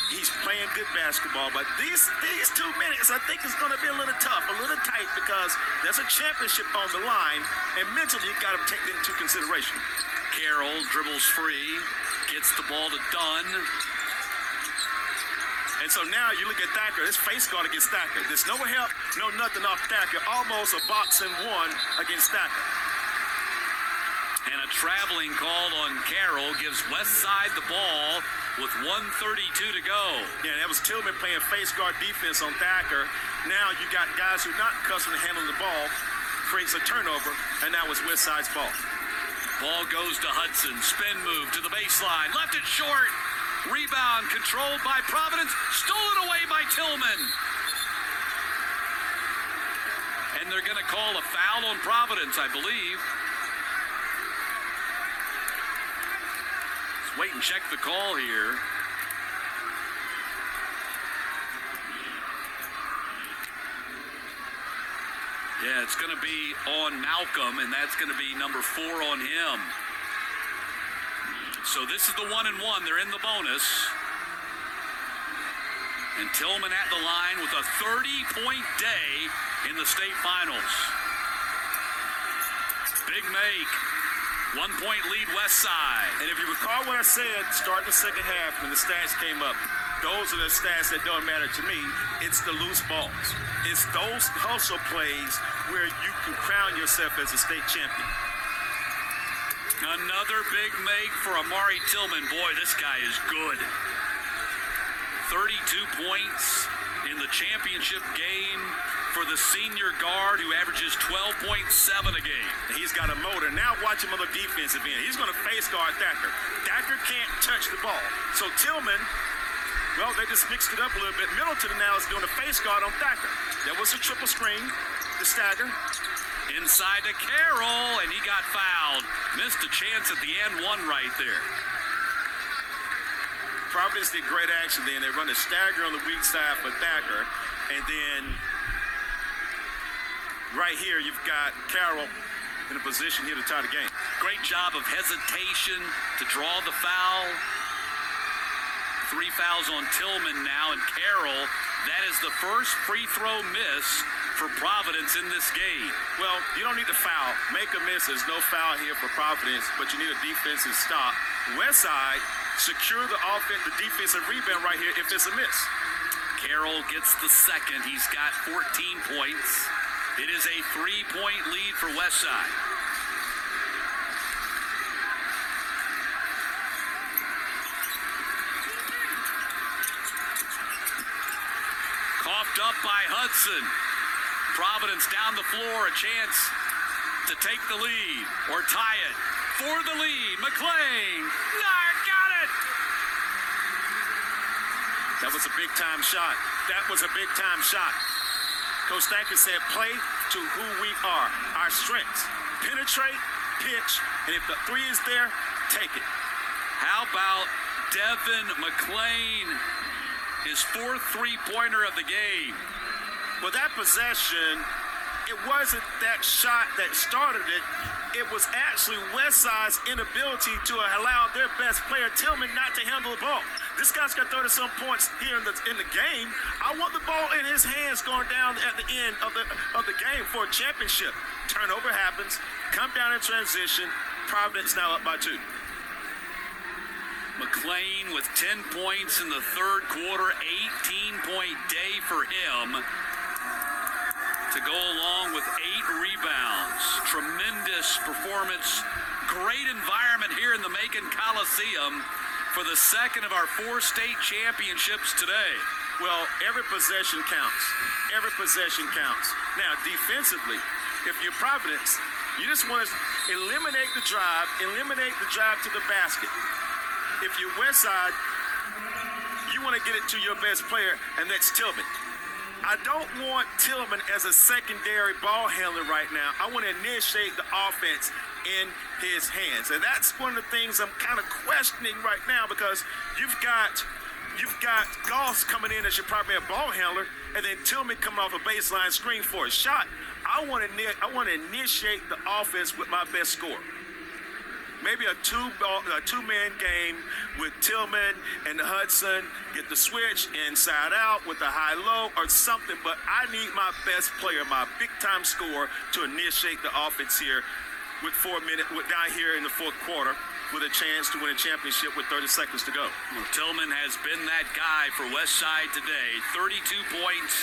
he's playing good basketball. But these 2 minutes, I think, is going to be a little tough, a little tight, because there's a championship on the line, and mentally you've got to take that into consideration. Carroll dribbles free, gets the ball to Dunn. And so now you look at Thacker, his face guard against Thacker. There's no help, no nothing off Thacker. Almost a boxing 1 against Thacker. And a traveling call on Carroll gives Westside the ball with 1:32 to go. Yeah, that was Tillman playing face guard defense on Thacker. Now you got guys who are not accustomed to handling the ball, creates a turnover, and now it's Westside's ball. Ball goes to Hudson. Spin move to the baseline. Left it short. Rebound controlled by Providence. Stolen away by Tillman. And they're going to call a foul on Providence, I believe. Let's wait and check the call here. Yeah, it's going to be on Malcolm, and that's going to be number 4 on him. So this is the 1-and-1. They're in the bonus. And Tillman at the line with a 30-point day in the state finals. Big make. 1-point lead Westside. And if you recall what I said, starting the second half when the stats came up, those are the stats that don't matter to me. It's the loose balls. It's those hustle plays where you can crown yourself as a state champion. Another big make for Amari Tillman. Boy, this guy is good. 32 points in the championship game for the senior guard who averages 12.7 a game. He's got a motor. Now watch him on the defensive end. He's going to face guard Thacker. Thacker can't touch the ball. So Tillman, well, they just mixed it up a little bit. Middleton now is doing a face guard on Thacker. There was a triple screen, the stagger. Inside to Carroll, and he got fouled. Missed a chance at the end, 1 right there. Providence did great action then. They run a stagger on the weak side for Thacker. And then right here, you've got Carroll in a position here to tie the game. Great job of hesitation to draw the foul. 3 fouls on Tillman now, and Carroll, that is the first free throw miss for Providence in this game. Well, you don't need to foul. Make a miss. There's no foul here for Providence, but you need a defensive stop. Westside, secure the offense, the defensive rebound right here if it's a miss. Carroll gets the second. He's got 14 points. It is a 3-point lead for Westside. Coughed up by Hudson. Providence down the floor, a chance to take the lead or tie it. For the lead, McLean. Got it! That was a big-time shot. That was a big-time shot. Coach Thacker said, play to who we are, our strengths. Penetrate, pitch, and if the 3 is there, take it. How about Devin McLean, his 4th three-pointer of the game? Well, that possession, it wasn't that shot that started it. It was actually Westside's inability to allow their best player, Tillman, not to handle the ball. This guy's got 30-some points here in the game. I want the ball in his hands going down at the end of the game for a championship. Turnover happens, come down in transition. Providence now up by 2. McLean with 10 points in the third quarter, 18-point day for him, to go along with 8 rebounds. Tremendous performance. Great environment here in the Macon Coliseum for the second of our 4 state championships today. Well, every possession counts. Every possession counts. Now, defensively, if you're Providence, you just want to eliminate the drive to the basket. If you're Westside, you want to get it to your best player, and that's Tillman. I don't want Tillman as a secondary ball handler right now. I want to initiate the offense in his hands. And that's one of the things I'm kind of questioning right now, because you've got Goss coming in as your primary ball handler, and then Tillman coming off a baseline screen for a shot. I want to initiate the offense with my best scorer. Maybe a two-man game with Tillman and Hudson, get the switch inside out with a high-low or something, but I need my best player, my big-time scorer, to initiate the offense here with 4 minutes, down here in the fourth quarter, with a chance to win a championship with 30 seconds to go. Well, Tillman has been that guy for Westside today. 32 points,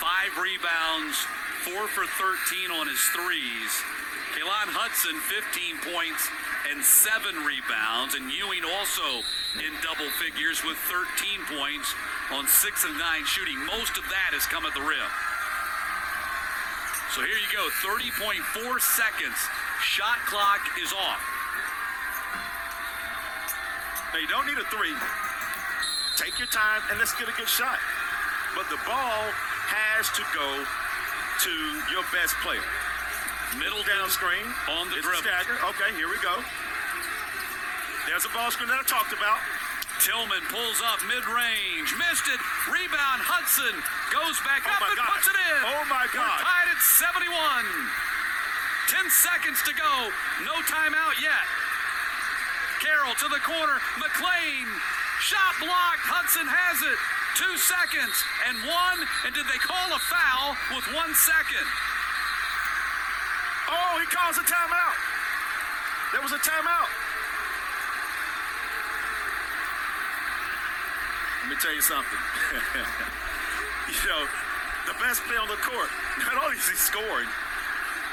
5 rebounds, 4 for 13 on his threes. Kalon Hudson, 15 points and 7 rebounds, and Ewing also in double figures with 13 points on 6 of 9 shooting. Most of that has come at the rim. So here you go, 30.4 seconds. Shot clock is off. Now, you don't need a three. Take your time and let's get a good shot. But the ball has to go to your best player. Middle down screen on the dribble. Stagger. Okay, here we go. There's a ball screen that I talked about. Tillman pulls up mid-range, missed it. Rebound, Hudson goes back up and puts it in. Oh my God! We're tied at 71. 10 seconds to go. No timeout yet. Carroll to the corner. McLean, shot blocked. Hudson has it. 2 seconds and 1. And did they call a foul with 1 second? Oh, he calls a timeout. There was a timeout. Let me tell you something. You know, the best player on the court, not only is he scoring,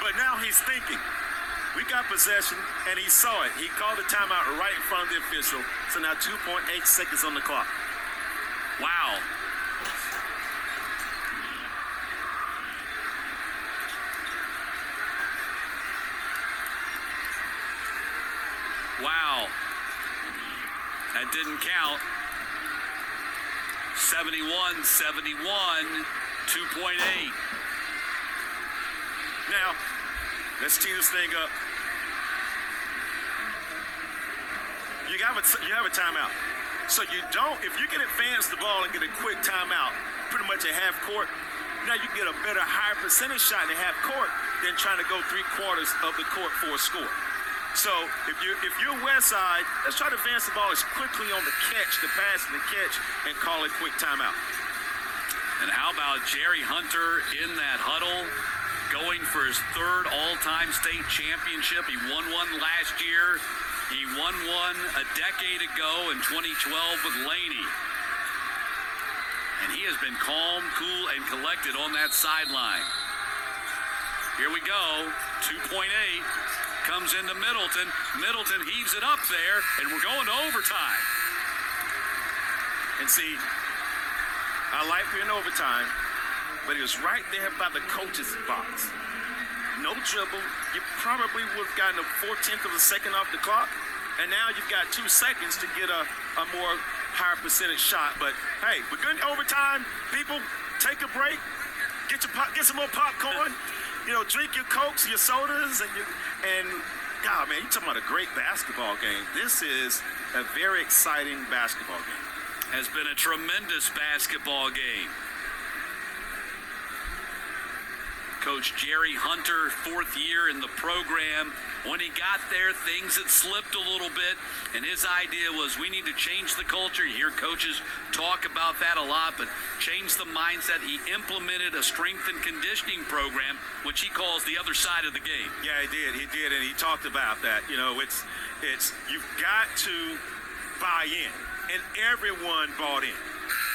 but now he's thinking. We got possession, and he saw it. He called the timeout right in front of the official. So now 2.8 seconds on the clock. Wow. Wow. That didn't count. 71-71, 2.8. Now, let's tee this thing up. You have a timeout. So you don't, if you can advance the ball and get a quick timeout, pretty much at half court, now you get a better, higher percentage shot in half court than trying to go 3/4 of the court for a score. So if you're Westside, let's try to advance the ball as quickly on the catch, the pass and the catch, and call it quick timeout. And how about Jerry Hunter in that huddle, going for his 3rd all-time state championship? He won one last year. He won one a decade ago in 2012 with Laney. And he has been calm, cool, and collected on that sideline. Here we go, 2.8. Comes into Middleton. Middleton heaves it up there, and we're going to overtime. And see, I like being overtime, but it was right there by the coach's box. No dribble. You probably would have gotten a 4/10 of a second off the clock, and now you've got 2 seconds to get a more higher percentage shot. But hey, we're good in overtime. People, take a break. Get some more popcorn. You know, drink your Cokes, your sodas, and God, man, you're talking about a great basketball game. This is a very exciting basketball game. Has been a tremendous basketball game. Coach Jerry Hunter, 4th year in the program. When he got there, things had slipped a little bit, and his idea was we need to change the culture. You hear coaches talk about that a lot, but change the mindset. He implemented a strength and conditioning program, which he calls the other side of the game. Yeah, he did, and he talked about that. You know, it's you've got to buy in, and everyone bought in.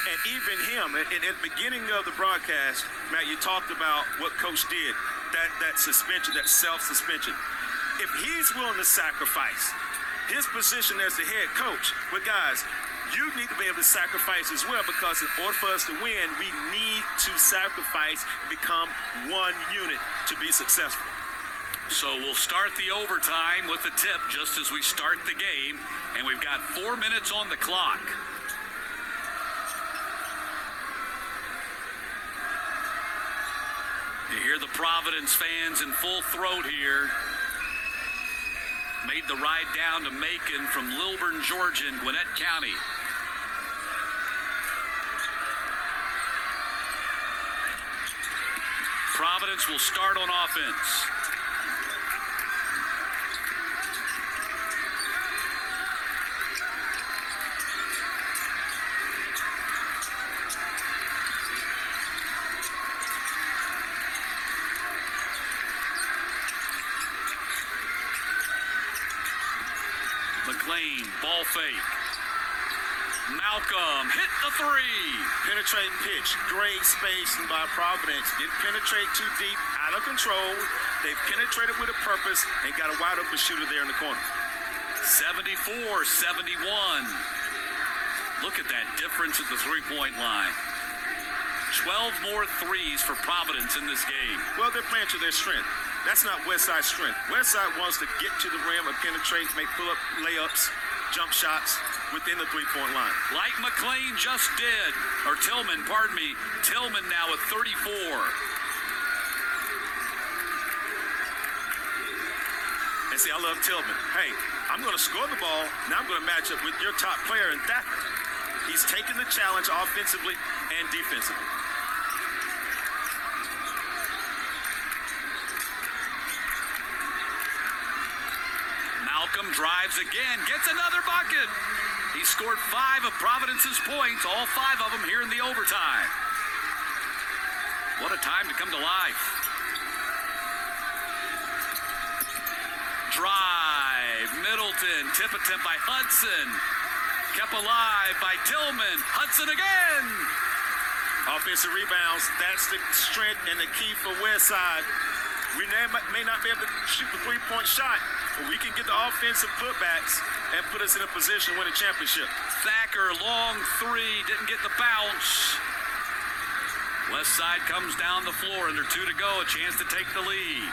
And even him, at the beginning of the broadcast, Matt, you talked about what Coach did, that suspension, that self-suspension. If he's willing to sacrifice his position as the head coach, but guys, you need to be able to sacrifice as well, because in order for us to win, we need to sacrifice, become one unit to be successful. So we'll start the overtime with the tip just as we start the game, and we've got 4 minutes on the clock. You hear the Providence fans in full throat here. Made the ride down to Macon from Lilburn, Georgia in Gwinnett County. Providence will start on offense. McLean, ball fake. Malcolm hit the three. Penetrating pitch, great spacing by Providence. Didn't penetrate too deep, out of control. They penetrated with a purpose and got a wide open shooter there in the corner. 74-71. Look at that difference at the three-point line. 12 more threes for Providence in this game. Well, they're playing to their strength. That's not Westside's strength. Westside wants to get to the rim and penetrate, make pull-up layups, jump shots within the three-point line. Like McLean just did, or Tillman, pardon me. Tillman now with 34. And see, I love Tillman. Hey, I'm going to score the ball. Now I'm going to match up with your top player in Thacker. He's taking the challenge offensively and defensively. Malcolm drives again, gets another bucket. He scored 5 of Providence's points, all 5 of them here in the overtime. What a time to come to life. Drive, Middleton, tip attempt by Hudson. Kept alive by Tillman. Hudson again. Offensive rebounds, that's the strength and the key for Westside. We may not be able to shoot the three-point shot, but we can get the offensive putbacks and put us in a position to win a championship. Thacker, long three, didn't get the bounce. Westside comes down the floor, under 2 to go, a chance to take the lead.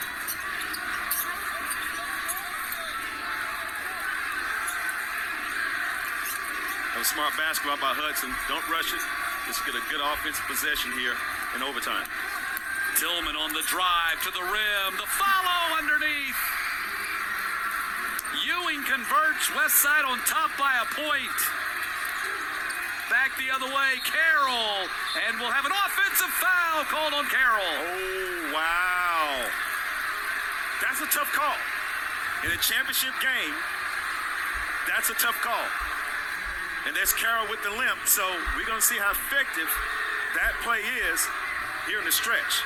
A smart basketball by Hudson. Don't rush it. Let's get a good offensive possession here in overtime. Tillman on the drive to the rim. The follow underneath. Ewing converts. Westside on top by a point. Back the other way. Carroll. And we'll have an offensive foul called on Carroll. Oh, wow. That's a tough call. In a championship game, that's a tough call. And there's Carroll with the limp, so we're going to see how effective that play is here in the stretch.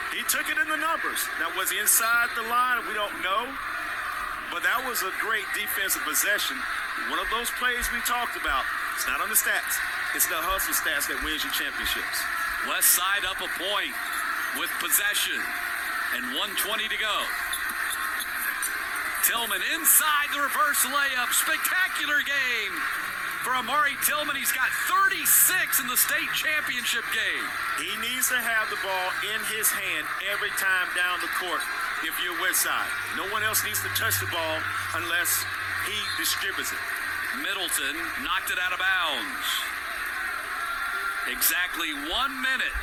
He took it in the numbers. Now, was he inside the line? We don't know. But that was a great defensive possession. One of those plays we talked about. It's not on the stats. It's the hustle stats that wins you championships. Westside up a point with possession and 1:20 to go. Tillman inside the reverse layup. Spectacular game for Amari Tillman. He's got 36 in the state championship game. He needs to have the ball in his hand every time down the court if you're Westside. No one else needs to touch the ball unless he distributes it. Middleton knocked it out of bounds. Exactly 1 minute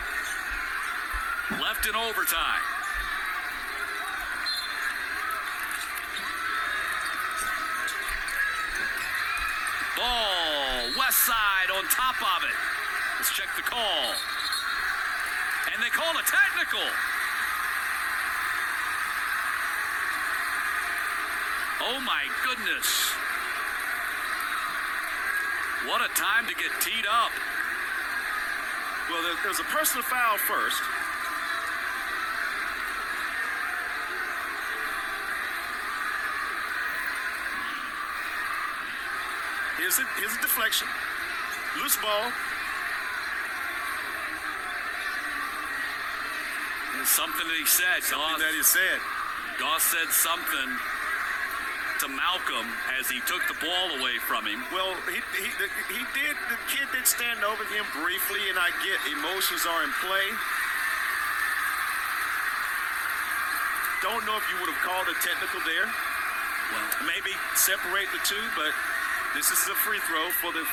left in overtime. Ball, Westside on top of it. Let's check the call. And they call a technical. Oh my goodness. What a time to get teed up. Well, there's a personal foul first. Here's a deflection. Loose ball. There's something that he said. Goss said something to Malcolm as he took the ball away from him. Well, he did. The kid did stand over him briefly, and I get emotions are in play. don't know if you would have called a technical there. Maybe separate the two, but this is a free throw for the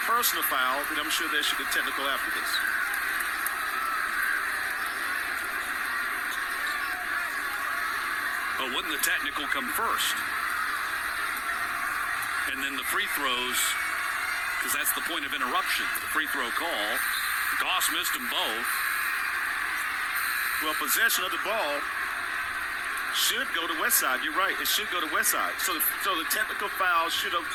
personal foul that I'm sure there should be technical after this. But wouldn't the technical come first? And then the free throws, because that's the point of interruption, the free throw call. Goss missed them both. Well, possession of the ball should go to Westside. You're right. It should go to Westside. So the technical foul should have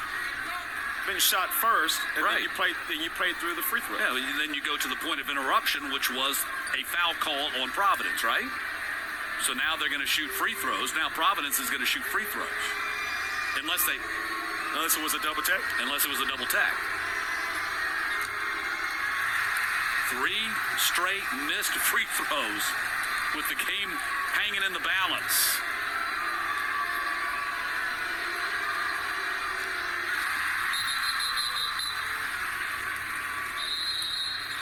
been shot first, and then you played through the free throw. Yeah, then you go to the point of interruption, which was a foul call on Providence, right? So now they're going to shoot free throws. Now Providence is going to shoot free throws. Unless it was a double tag? Unless it was a double tag. 3 straight missed free throws with the game hanging in the balance.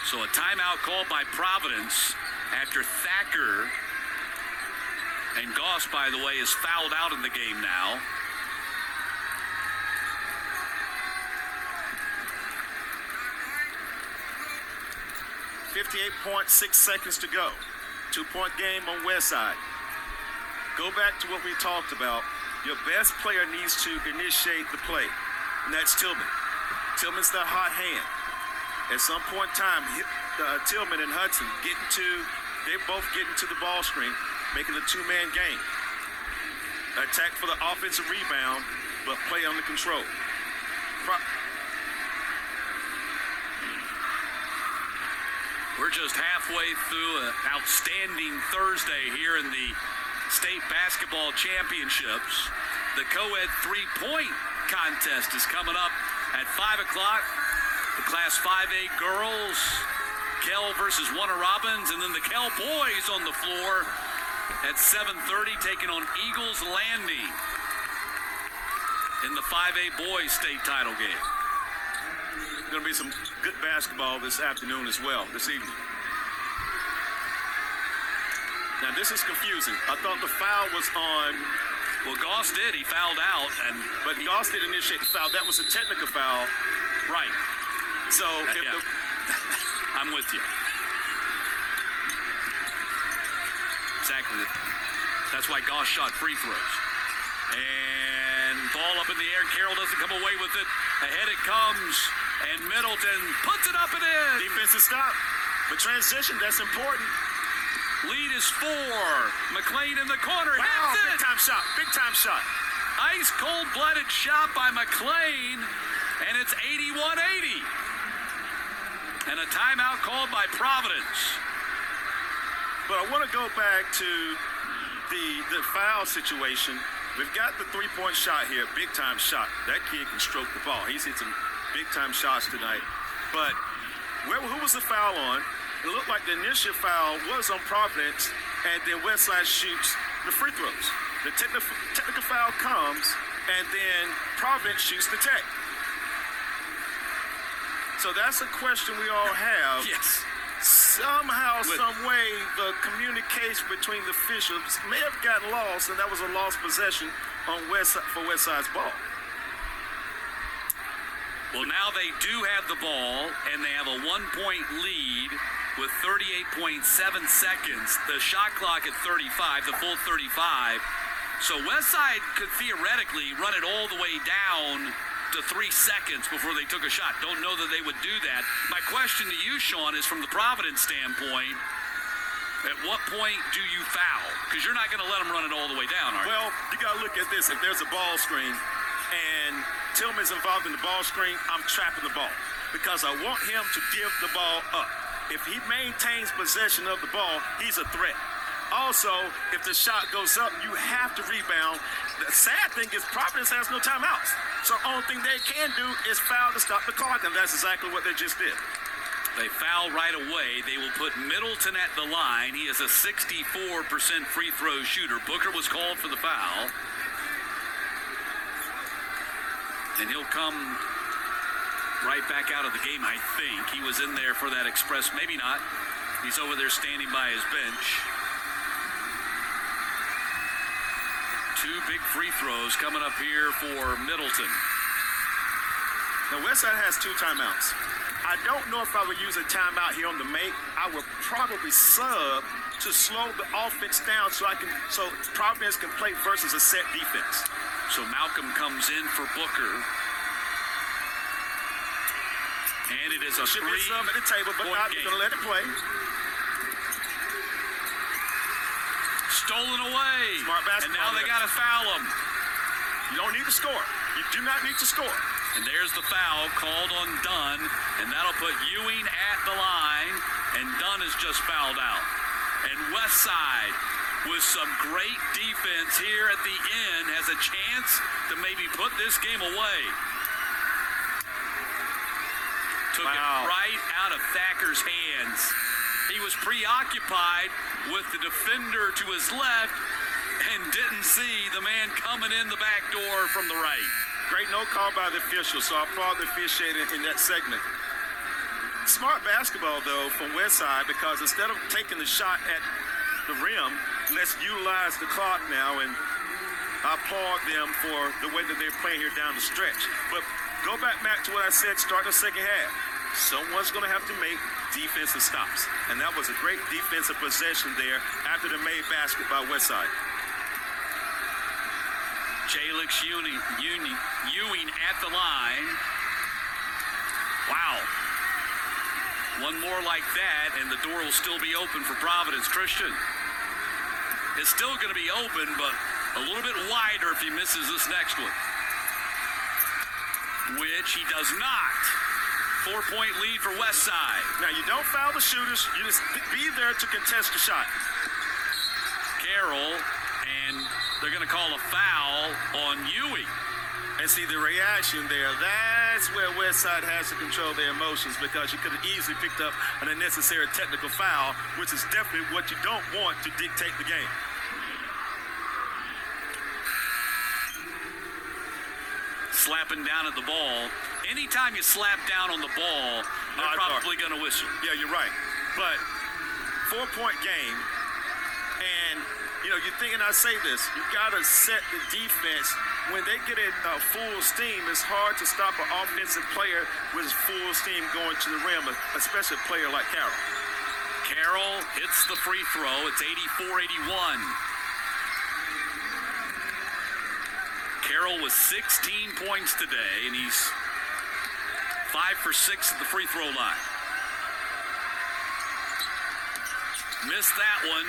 So a timeout called by Providence after Thacker, and Goss, by the way, is fouled out in the game now. .6 seconds to go. 2-point game on Westside. Go back to what we talked about. Your best player needs to initiate the play, and that's Tillman. Tillman's the hot hand. At some point in time, Tillman and Hudson they both get into the ball screen, making a 2-man game. Attack for the offensive rebound, but play under control. We're just halfway through an outstanding Thursday here in the state basketball championships. The co-ed 3-point contest is coming up at 5 o'clock. The Class 5A girls, Kell versus Warner Robins, and then the Kell boys on the floor at 7:30 taking on Eagles Landing in the 5A boys state title game. Going to be some good basketball this afternoon as well, this evening. Now, this is confusing. I thought the foul was on... Well, Goss did. He fouled out. But Goss did initiate the foul. That was a technical foul. Right. So, I'm with you. Exactly. That's why Goss shot free throws. And ball up in the air. Carroll doesn't come away with it. Ahead it comes. And Middleton puts it up and in. Defensive stop. But transition, that's important. Lead is 4. McLean in the corner. Wow, hits it. big time shot. Big time shot. Ice cold-blooded shot by McLean. And it's 81-80. And a timeout called by Providence. But I want to go back to the foul situation. We've got the 3-point shot here. Big time shot. That kid can stroke the ball. He's hit some big-time shots tonight. But who was the foul on? It looked like the initial foul was on Providence, and then Westside shoots the free throws. The technical foul comes, and then Providence shoots the tech. So that's a question we all have. Yes. Somehow, some way, the communication between the officials may have gotten lost, and that was a lost possession on for Westside's ball. Well, now they do have the ball, and they have a 1-point lead with 38.7 seconds. The shot clock at 35, the full 35. So Westside could theoretically run it all the way down to 3 seconds before they took a shot. Don't know that they would do that. My question to you, Sean, is from the Providence standpoint, at what point do you foul? Because you're not going to let them run it all the way down, are you? Well, you got to look at this. If there's a ball screen and Tillman's involved in the ball screen, I'm trapping the ball because I want him to give the ball up. If he maintains possession of the ball, he's a threat. Also, if the shot goes up, you have to rebound. The sad thing is Providence has no timeouts. So the only thing they can do is foul to stop the clock, and that's exactly what they just did. They foul right away. They will put Middleton at the line. He is a 64% free throw shooter. Booker was called for the foul. And he'll come right back out of the game, I think. He was in there for that express. Maybe not. He's over there standing by his bench. Two big free throws coming up here for Middleton. Now, Westside has 2 timeouts. I don't know if I would use a timeout here on the make. I would probably sub to slow the offense down so Providence can play versus a set defense. So Malcolm comes in for Booker. And it is a Should be a sub at the table, but not going to let it play. Stolen away. Smart basketball. And now they got to foul him. You don't need to score. You do not need to score. And there's the foul called on Dunn, and that'll put Ewing at the line, and Dunn is just fouled out. And Westside, with some great defense here at the end, has a chance to maybe put this game away. Took it right out of Thacker's hands. He was preoccupied with the defender to his left and didn't see the man coming in the back door from the right. Great no call by the official, so I applaud the officiating in that segment. Smart basketball, though, from Westside, because instead of taking the shot at the rim, let's utilize the clock now, and I applaud them for the way that they're playing here down the stretch. But go back to what I said starting the second half. Someone's going to have to make defensive stops, and that was a great defensive possession there after the made basket by Westside. Jalix Ewing at the line. Wow. One more like that, and the door will still be open for Providence Christian. It's still going to be open, but a little bit wider if he misses this next one. Which he does not. 4-point lead for Westside. Now, you don't foul the shooters. You just be there to contest the shot. Carroll, and they're going to call a foul on Ewing. And see the reaction there. That's where Westside has to control their emotions, because you could have easily picked up an unnecessary technical foul, which is definitely what you don't want to dictate the game. Slapping down at the ball. Anytime you slap down on the ball, they're probably going to whistle. Yeah, you're right. But 4-point game, and you're thinking, I say this, you got to set the defense. When they get it full steam, it's hard to stop an offensive player with full steam going to the rim, especially a player like Carroll. Carroll hits the free throw. It's 84-81. Carroll with 16 points today, and he's 5 for 6 at the free throw line. Missed that one.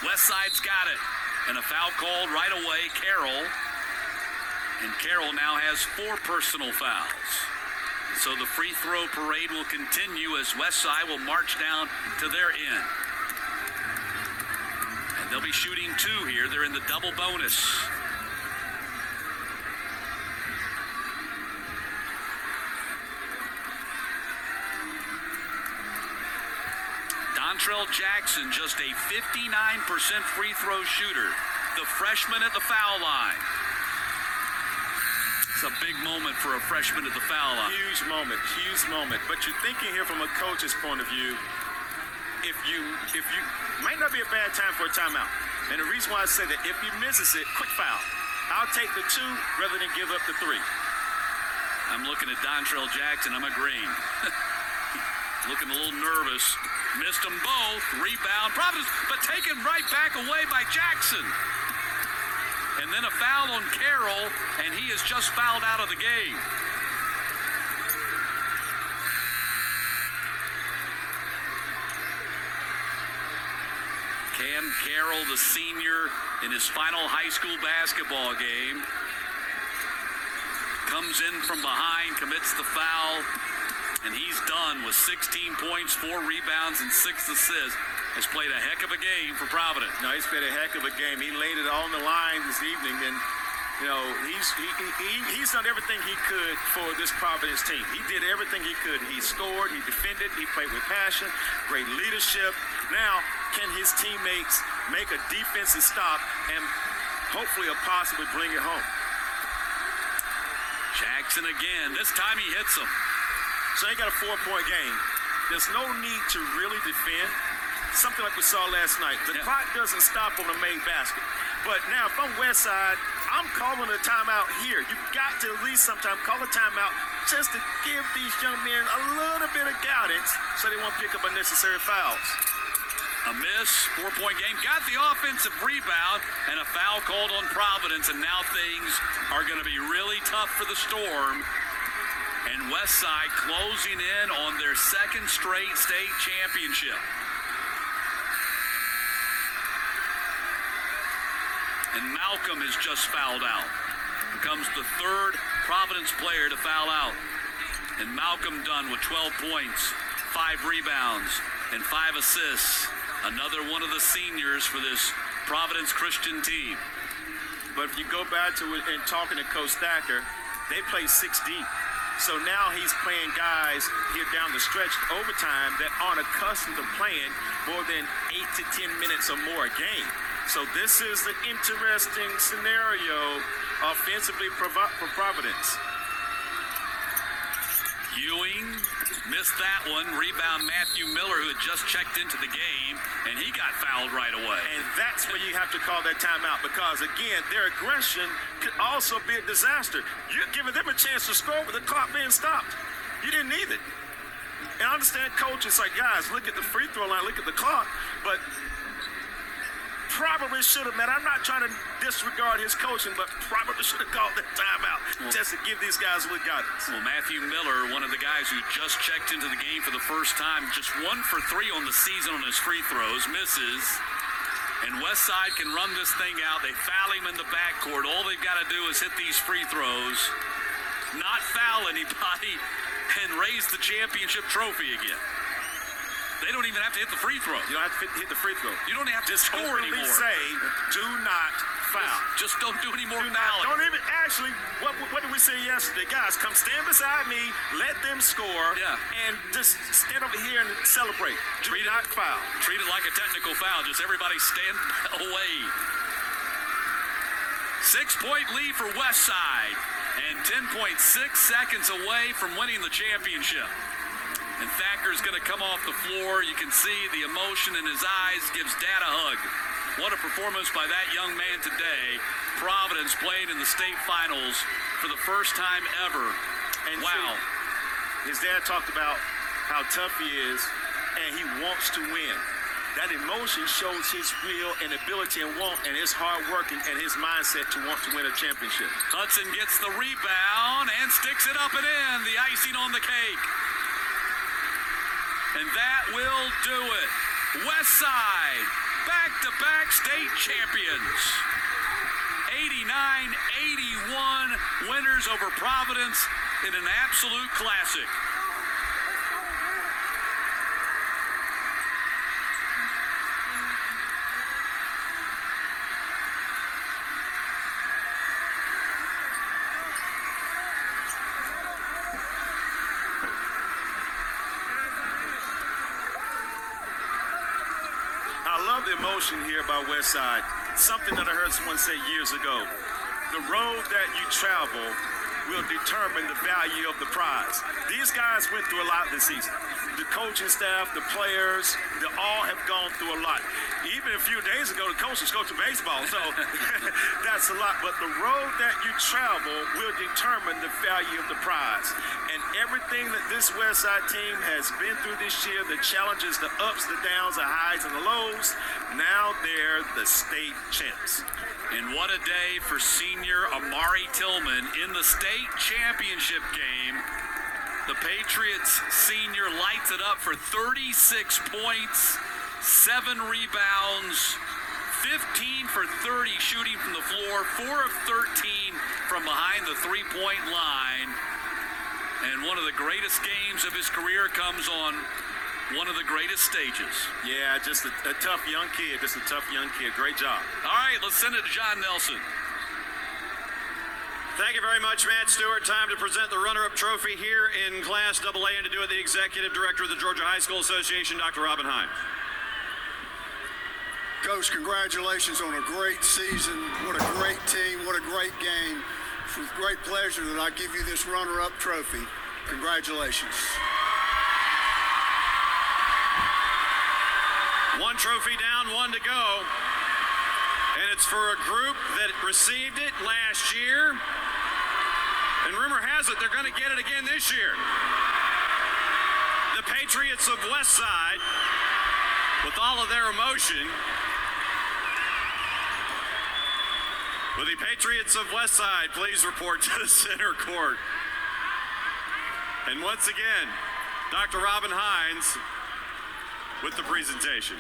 Westside's got it. And a foul called right away, Carroll. And Carroll now has 4 personal fouls. So the free throw parade will continue as Westside will march down to their end. And they'll be shooting 2 here. They're in the double bonus. Dontrell Jackson, just a 59% free throw shooter. The freshman at the foul line. It's a big moment for a freshman at the foul line. Huge moment. But you're thinking here from a coach's point of view, if you might not be a bad time for a timeout. And the reason why I say that, if he misses it, quick foul. I'll take the 2 rather than give up the 3. I'm looking at Dontrell Jackson. I'm agreeing. Looking a little nervous. Missed them both. Rebound. Providence, but taken right back away by Jackson. And then a foul on Carroll, and he is just fouled out of the game. Cam Carroll, the senior, in his final high school basketball game, comes in from behind, commits the foul, and he's done with 16 points, 4 rebounds, and 6 assists. Has played a heck of a game for Providence. No, he's played a heck of a game. He laid it all on the line this evening, and he's done everything he could for this Providence team. He did everything he could. He scored, he defended, he played with passion, great leadership. Now, can his teammates make a defensive stop and hopefully or possibly bring it home? Jackson again. This time he hits him. So they got a 4-point game. There's no need to really defend. Something like we saw last night. The clock doesn't stop on a made basket. But now, if I'm Westside, I'm calling a timeout here. You've got to at least sometime call a timeout just to give these young men a little bit of guidance so they won't pick up unnecessary fouls. A miss, 4-point game, got the offensive rebound, and a foul called on Providence, and now things are going to be really tough for the Storm. And Westside closing in on their second straight state championship. And Malcolm has just fouled out. Becomes the third Providence player to foul out. And Malcolm Dunn with 12 points, 5 rebounds, and 5 assists. Another one of the seniors for this Providence Christian team. But if you go back to it and talking to Coach Thacker, they play 6 deep. So now he's playing guys here down the stretch overtime that aren't accustomed to playing more than 8 to 10 minutes or more a game. So this is an interesting scenario offensively for Providence. Ewing missed that one. Rebound Matthew Miller, who had just checked into the game, and he got fouled right away. And that's where you have to call that timeout because, again, their aggression could also be a disaster. You're giving them a chance to score with the clock being stopped. You didn't need it. And I understand coaches like, guys, look at the free throw line, look at the clock, but probably should have, man. I'm not trying to disregard his coaching, but probably should have called that timeout just to give these guys a little guidance. Well, Matthew Miller, one of the guys who just checked into the game for the first time, just 1 for 3 on the season on his free throws, misses. And Westside can run this thing out. They foul him in the backcourt. All they've got to do is hit these free throws, not foul anybody, and raise the championship trophy again. They don't even have to hit the free throw. You don't have to hit the free throw. You don't have to score anymore. Say, do not foul. Just don't do any more fouling. Don't even, actually, what did we say yesterday? Guys, come stand beside me, let them score, and just stand over here and celebrate. Treat it, not foul. Treat it like a technical foul. Just everybody stand away. 6-point lead for Westside, and 10.6 seconds away from winning the championship. And Thacker's going to come off the floor. You can see the emotion in his eyes, gives Dad a hug. What a performance by that young man today. Providence playing in the state finals for the first time ever. And wow. See, his dad talked about how tough he is, and he wants to win. That emotion shows his will and ability and want, and his hard working and his mindset to want to win a championship. Hudson gets the rebound and sticks it up and in. The icing on the cake. And that will do it. Westside, back-to-back state champions. 89-81 winners over Providence in an absolute classic. The emotion here by Westside, something that I heard someone say years ago. The road that you travel will determine the value of the prize. These guys went through a lot this season. The coaching staff, the players, they all have gone through a lot. Even a few days ago, the coach was coaching baseball, so that's a lot. But the road that you travel will determine the value of the prize. And everything that this Westside team has been through this year, the challenges, the ups, the downs, the highs, and the lows, now they're the state champs. And what a day for senior Amari Tillman in the state championship game. The Patriots senior lights it up for 36 points, 7 rebounds, 15 for 30 shooting from the floor, 4 of 13 from behind the three-point line. And one of the greatest games of his career comes on one of the greatest stages. Yeah, just a tough young kid, Great job. All right, let's send it to John Nelson. Thank you very much, Matt Stewart. Time to present the runner-up trophy here in Class AA, and to do it, the Executive Director of the Georgia High School Association, Dr. Robin Heim. Coach, congratulations on a great season. What a great team. What a great game. It's with great pleasure that I give you this runner-up trophy. Congratulations. One trophy down, one to go. And it's for a group that received it last year. And rumor has it they're going to get it again this year. The Patriots of Westside, with all of their emotion. Will the Patriots of Westside please report to the center court? And once again, Dr. Robin Hines with the presentation.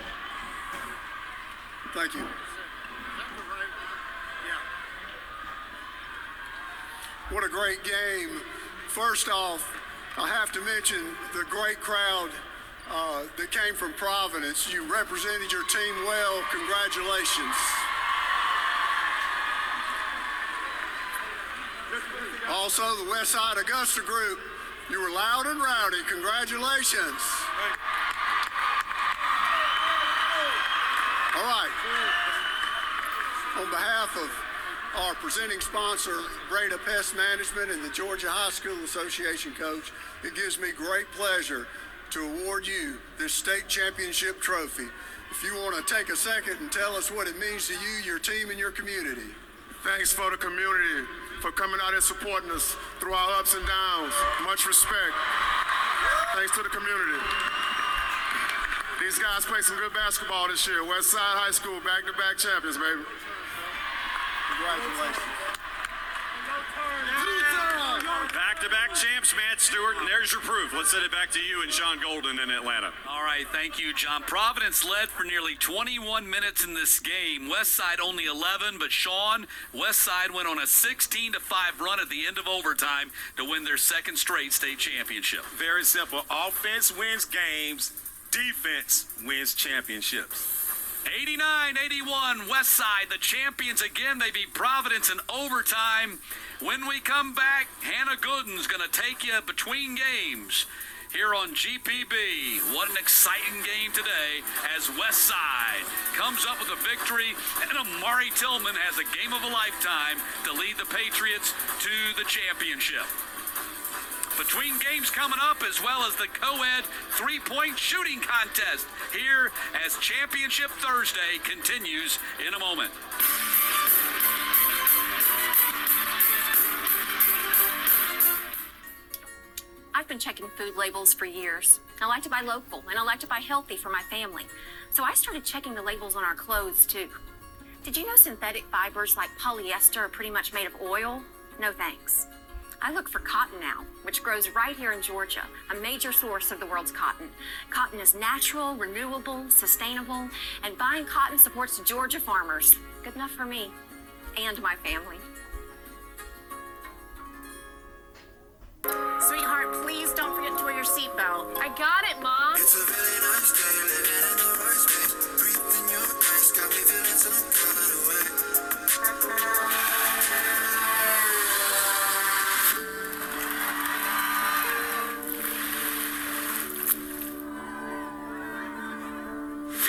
Thank you. What a great game. First off, I have to mention the great crowd that came from Providence. You represented your team well. Congratulations. Also, the Westside Augusta group, you were loud and rowdy. Congratulations. All right. On behalf of our presenting sponsor, Breda Pest Management, and the Georgia High School Association coach, it gives me great pleasure to award you this state championship trophy. If you want to take a second and tell us what it means to you, your team, and your community. Thanks for the community for coming out and supporting us through our ups and downs. Much respect. Thanks to the community. These guys played some good basketball this year. Westside High School, back-to-back champions, baby. Congratulations. Back-to-back champs, Matt Stewart, and there's your proof. Let's send it back to you and Sean Golden in Atlanta. All right, thank you, John. Providence led for nearly 21 minutes in this game. Westside only 11, but Sean, Westside went on a 16-5 run at the end of overtime to win their second straight state championship. Very simple. Offense wins games. Defense wins championships. 89-81, Westside, the champions again. They beat Providence in overtime. When we come back, Hannah Gooden's going to take you between games here on GPB. What an exciting game today as Westside comes up with a victory, and Amari Tillman has a game of a lifetime to lead the Patriots to the championship. Between games coming up, as well as the co-ed three-point shooting contest here as Championship Thursday continues in a moment. I've been checking food labels for years. I like to buy local, and I like to buy healthy for my family. So I started checking the labels on our clothes, too. Did you know synthetic fibers like polyester are pretty much made of oil? No thanks. I look for cotton now, which grows right here in Georgia, a major source of the world's cotton. Cotton is natural, renewable, sustainable, and buying cotton supports Georgia farmers. Good enough for me and my family. Sweetheart, please don't forget to wear your seatbelt. I got it, Mom. It's a really nice day, living in the right space. Breathing your grace, got me feeling some kind of way.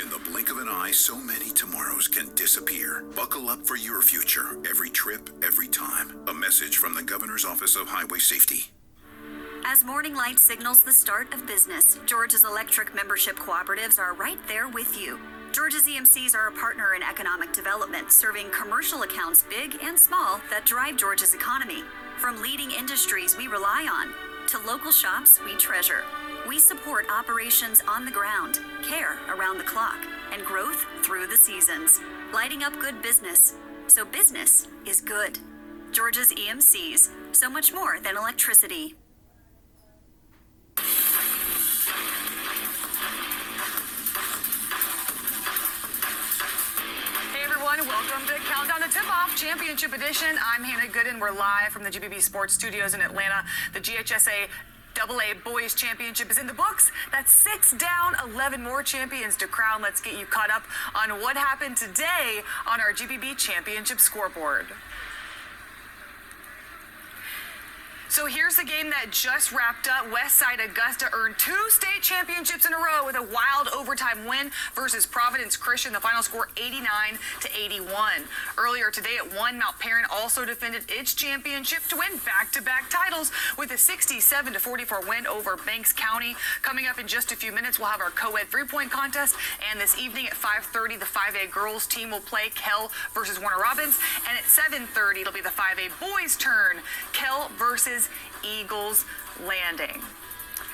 In the blink of an eye, so many tomorrows can disappear. Buckle up for your future. Every trip, every time. A message from the Governor's Office of Highway Safety. As morning light signals the start of business, Georgia's electric membership cooperatives are right there with you. Georgia's EMCs are a partner in economic development, serving commercial accounts big and small that drive Georgia's economy. From leading industries we rely on to local shops we treasure, we support operations on the ground, care around the clock, and growth through the seasons, lighting up good business. So business is good. Georgia's EMCs, so much more than electricity. Welcome to Countdown to Tip-Off Championship Edition. I'm Hannah Gooden. We're live from the GBB Sports Studios in Atlanta. The GHSA AA Boys Championship is in the books. That's 6 down, 11 more champions to crown. Let's get you caught up on what happened today on our GBB Championship scoreboard. So here's the game that just wrapped up. Westside Augusta earned 2 state championships in a row with a wild overtime win versus Providence Christian. The final score 89-81. Earlier today at 1, Mount Perrin also defended its championship to win back-to-back titles with a 67-44 win over Banks County. Coming up in just a few minutes, we'll have our co-ed three-point contest. And this evening at 5:30, the 5A girls team will play Kell versus Warner Robins. And at 7:30, it'll be the 5A boys' turn, Kell versus Eagles Landing.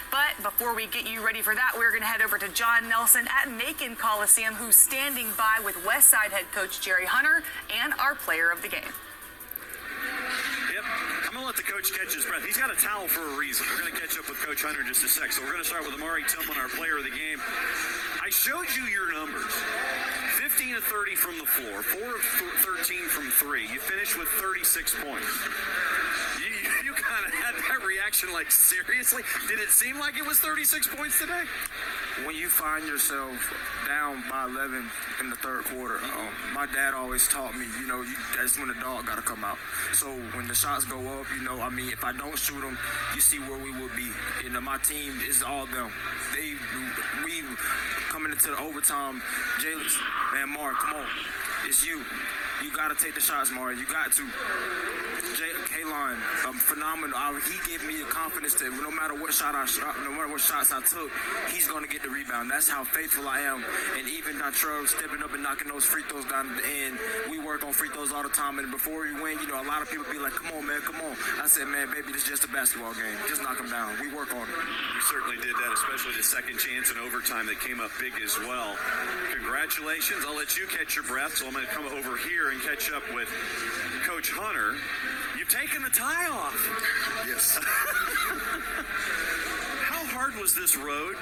But before we get you ready for that, we're going to head over to John Nelson at Macon Coliseum, who's standing by with Westside head coach Jerry Hunter and our player of the game. Yep, I'm going to let the coach catch his breath. He's got a towel for a reason. We're going to catch up with Coach Hunter in just a sec. So we're going to start with Amari Tillman, our player of the game. I showed you your numbers. 15 of 30 from the floor, 4 of 13 from 3. You finished with 36 points. You kind of had that reaction like, seriously? Did it seem like it was 36 points today? When you find yourself down by 11 in the third quarter, my dad always taught me, that's when the dog got to come out. So when the shots go up, if I don't shoot them, you see where we would be. My team is all them. We coming into the overtime, Jalen, man, Mark, come on. It's you. You got to take the shots, Mark. You got to. Kaylon, phenomenal. He gave me the confidence that no matter what shots I took, he's going to get the rebound. That's how faithful I am. And even Dontrell stepping up and knocking those free throws down at the end. We work on free throws all the time. And before we win, a lot of people be like, come on, man, come on. I said, man, baby, this is just a basketball game. Just knock them down. We work on it. You certainly did that, especially the second chance in overtime that came up big as well. Congratulations. I'll let you catch your breath. So I'm going to come over here and catch up with Coach Hunter. You've taken the tie off. Yes. How hard was this road,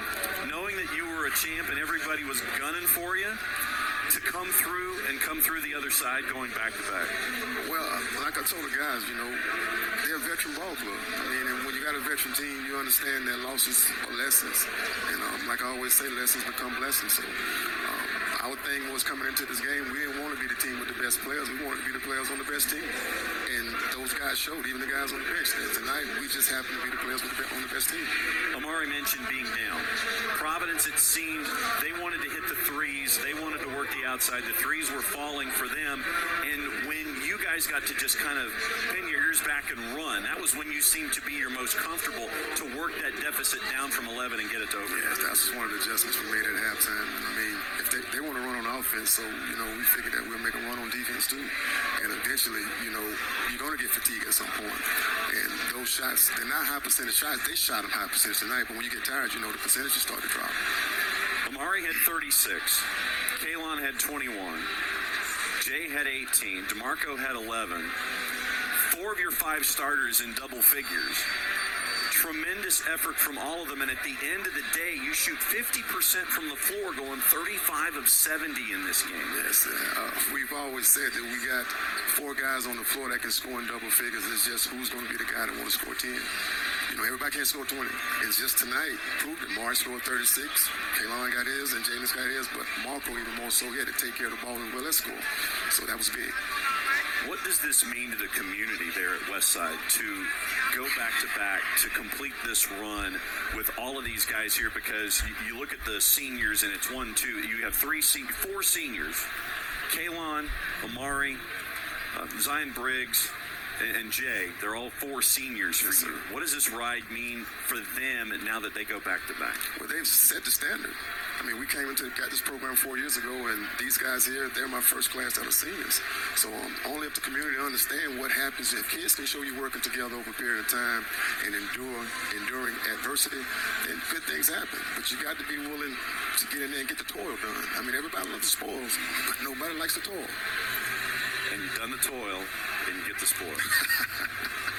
knowing that you were a champ and everybody was gunning for you, to come through the other side going back to back? Well, like I told the guys, they're a veteran ball club. And when you got a veteran team, you understand that losses are lessons. And like I always say, lessons become blessings. So our thing was coming into this game, we didn't want to be the team with the best players. We wanted to be the players on the best team. And those guys showed, even the guys on the bench. And tonight, we just happened to be the players on the best team. Amari mentioned being down. Providence, it seemed, they wanted to hit the threes. They wanted to work the outside. The threes were falling for them. And when you guys got to just kind of pin your ears back and run, that was when you seemed to be your most comfortable to work that deficit down from 11 and get it to over. Yeah, that's one of the adjustments we made at halftime. If they want to run on offense, so, we figured that we'll make a run on defense too. And eventually, you're going to get fatigue at some point. And those shots, they're not high percentage shots. They shot them high percentage tonight, but when you get tired, the percentages start to drop. Amari had 36. Kaylon had 21. Jay had 18. DeMarco had 11. 4 of your 5 starters in double figures. Tremendous effort from all of them, and at the end of the day, you shoot 50% from the floor, going 35 of 70 in this game. Yes, we've always said that we got 4 guys on the floor that can score in double figures. It's just who's going to be the guy that want to score 10. Everybody can't score 20. It's just tonight proved that Mars scored 36. Kaylon got his, and Jalen's got his, but Marco even more so, he had to take care of the ball and let's score. So that was big. What does this mean to the community there at Westside to go back-to-back, to complete this run with all of these guys here? Because you look at the seniors, and it's 1, 2, you have 4 seniors. Kaylon, Amari, Zion Briggs, and Jay. They're all 4 seniors for you. What does this ride mean for them now that they go back-to-back? Well, they've set the standard. We got this program 4 years ago, and these guys here, they're my first class out of seniors. So only if the community understand what happens if kids can show you working together over a period of time and enduring adversity, then good things happen. But you got to be willing to get in there and get the toil done. Everybody loves the spoils, but nobody likes the toil. And you've done the toil, and you get the spoil.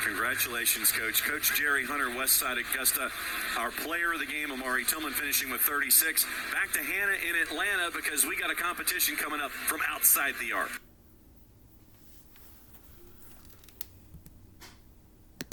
Congratulations, Coach. Coach Jerry Hunter, Westside Augusta. Our player of the game, Amari Tillman, finishing with 36. Back to Hannah in Atlanta because we got a competition coming up from outside the arc.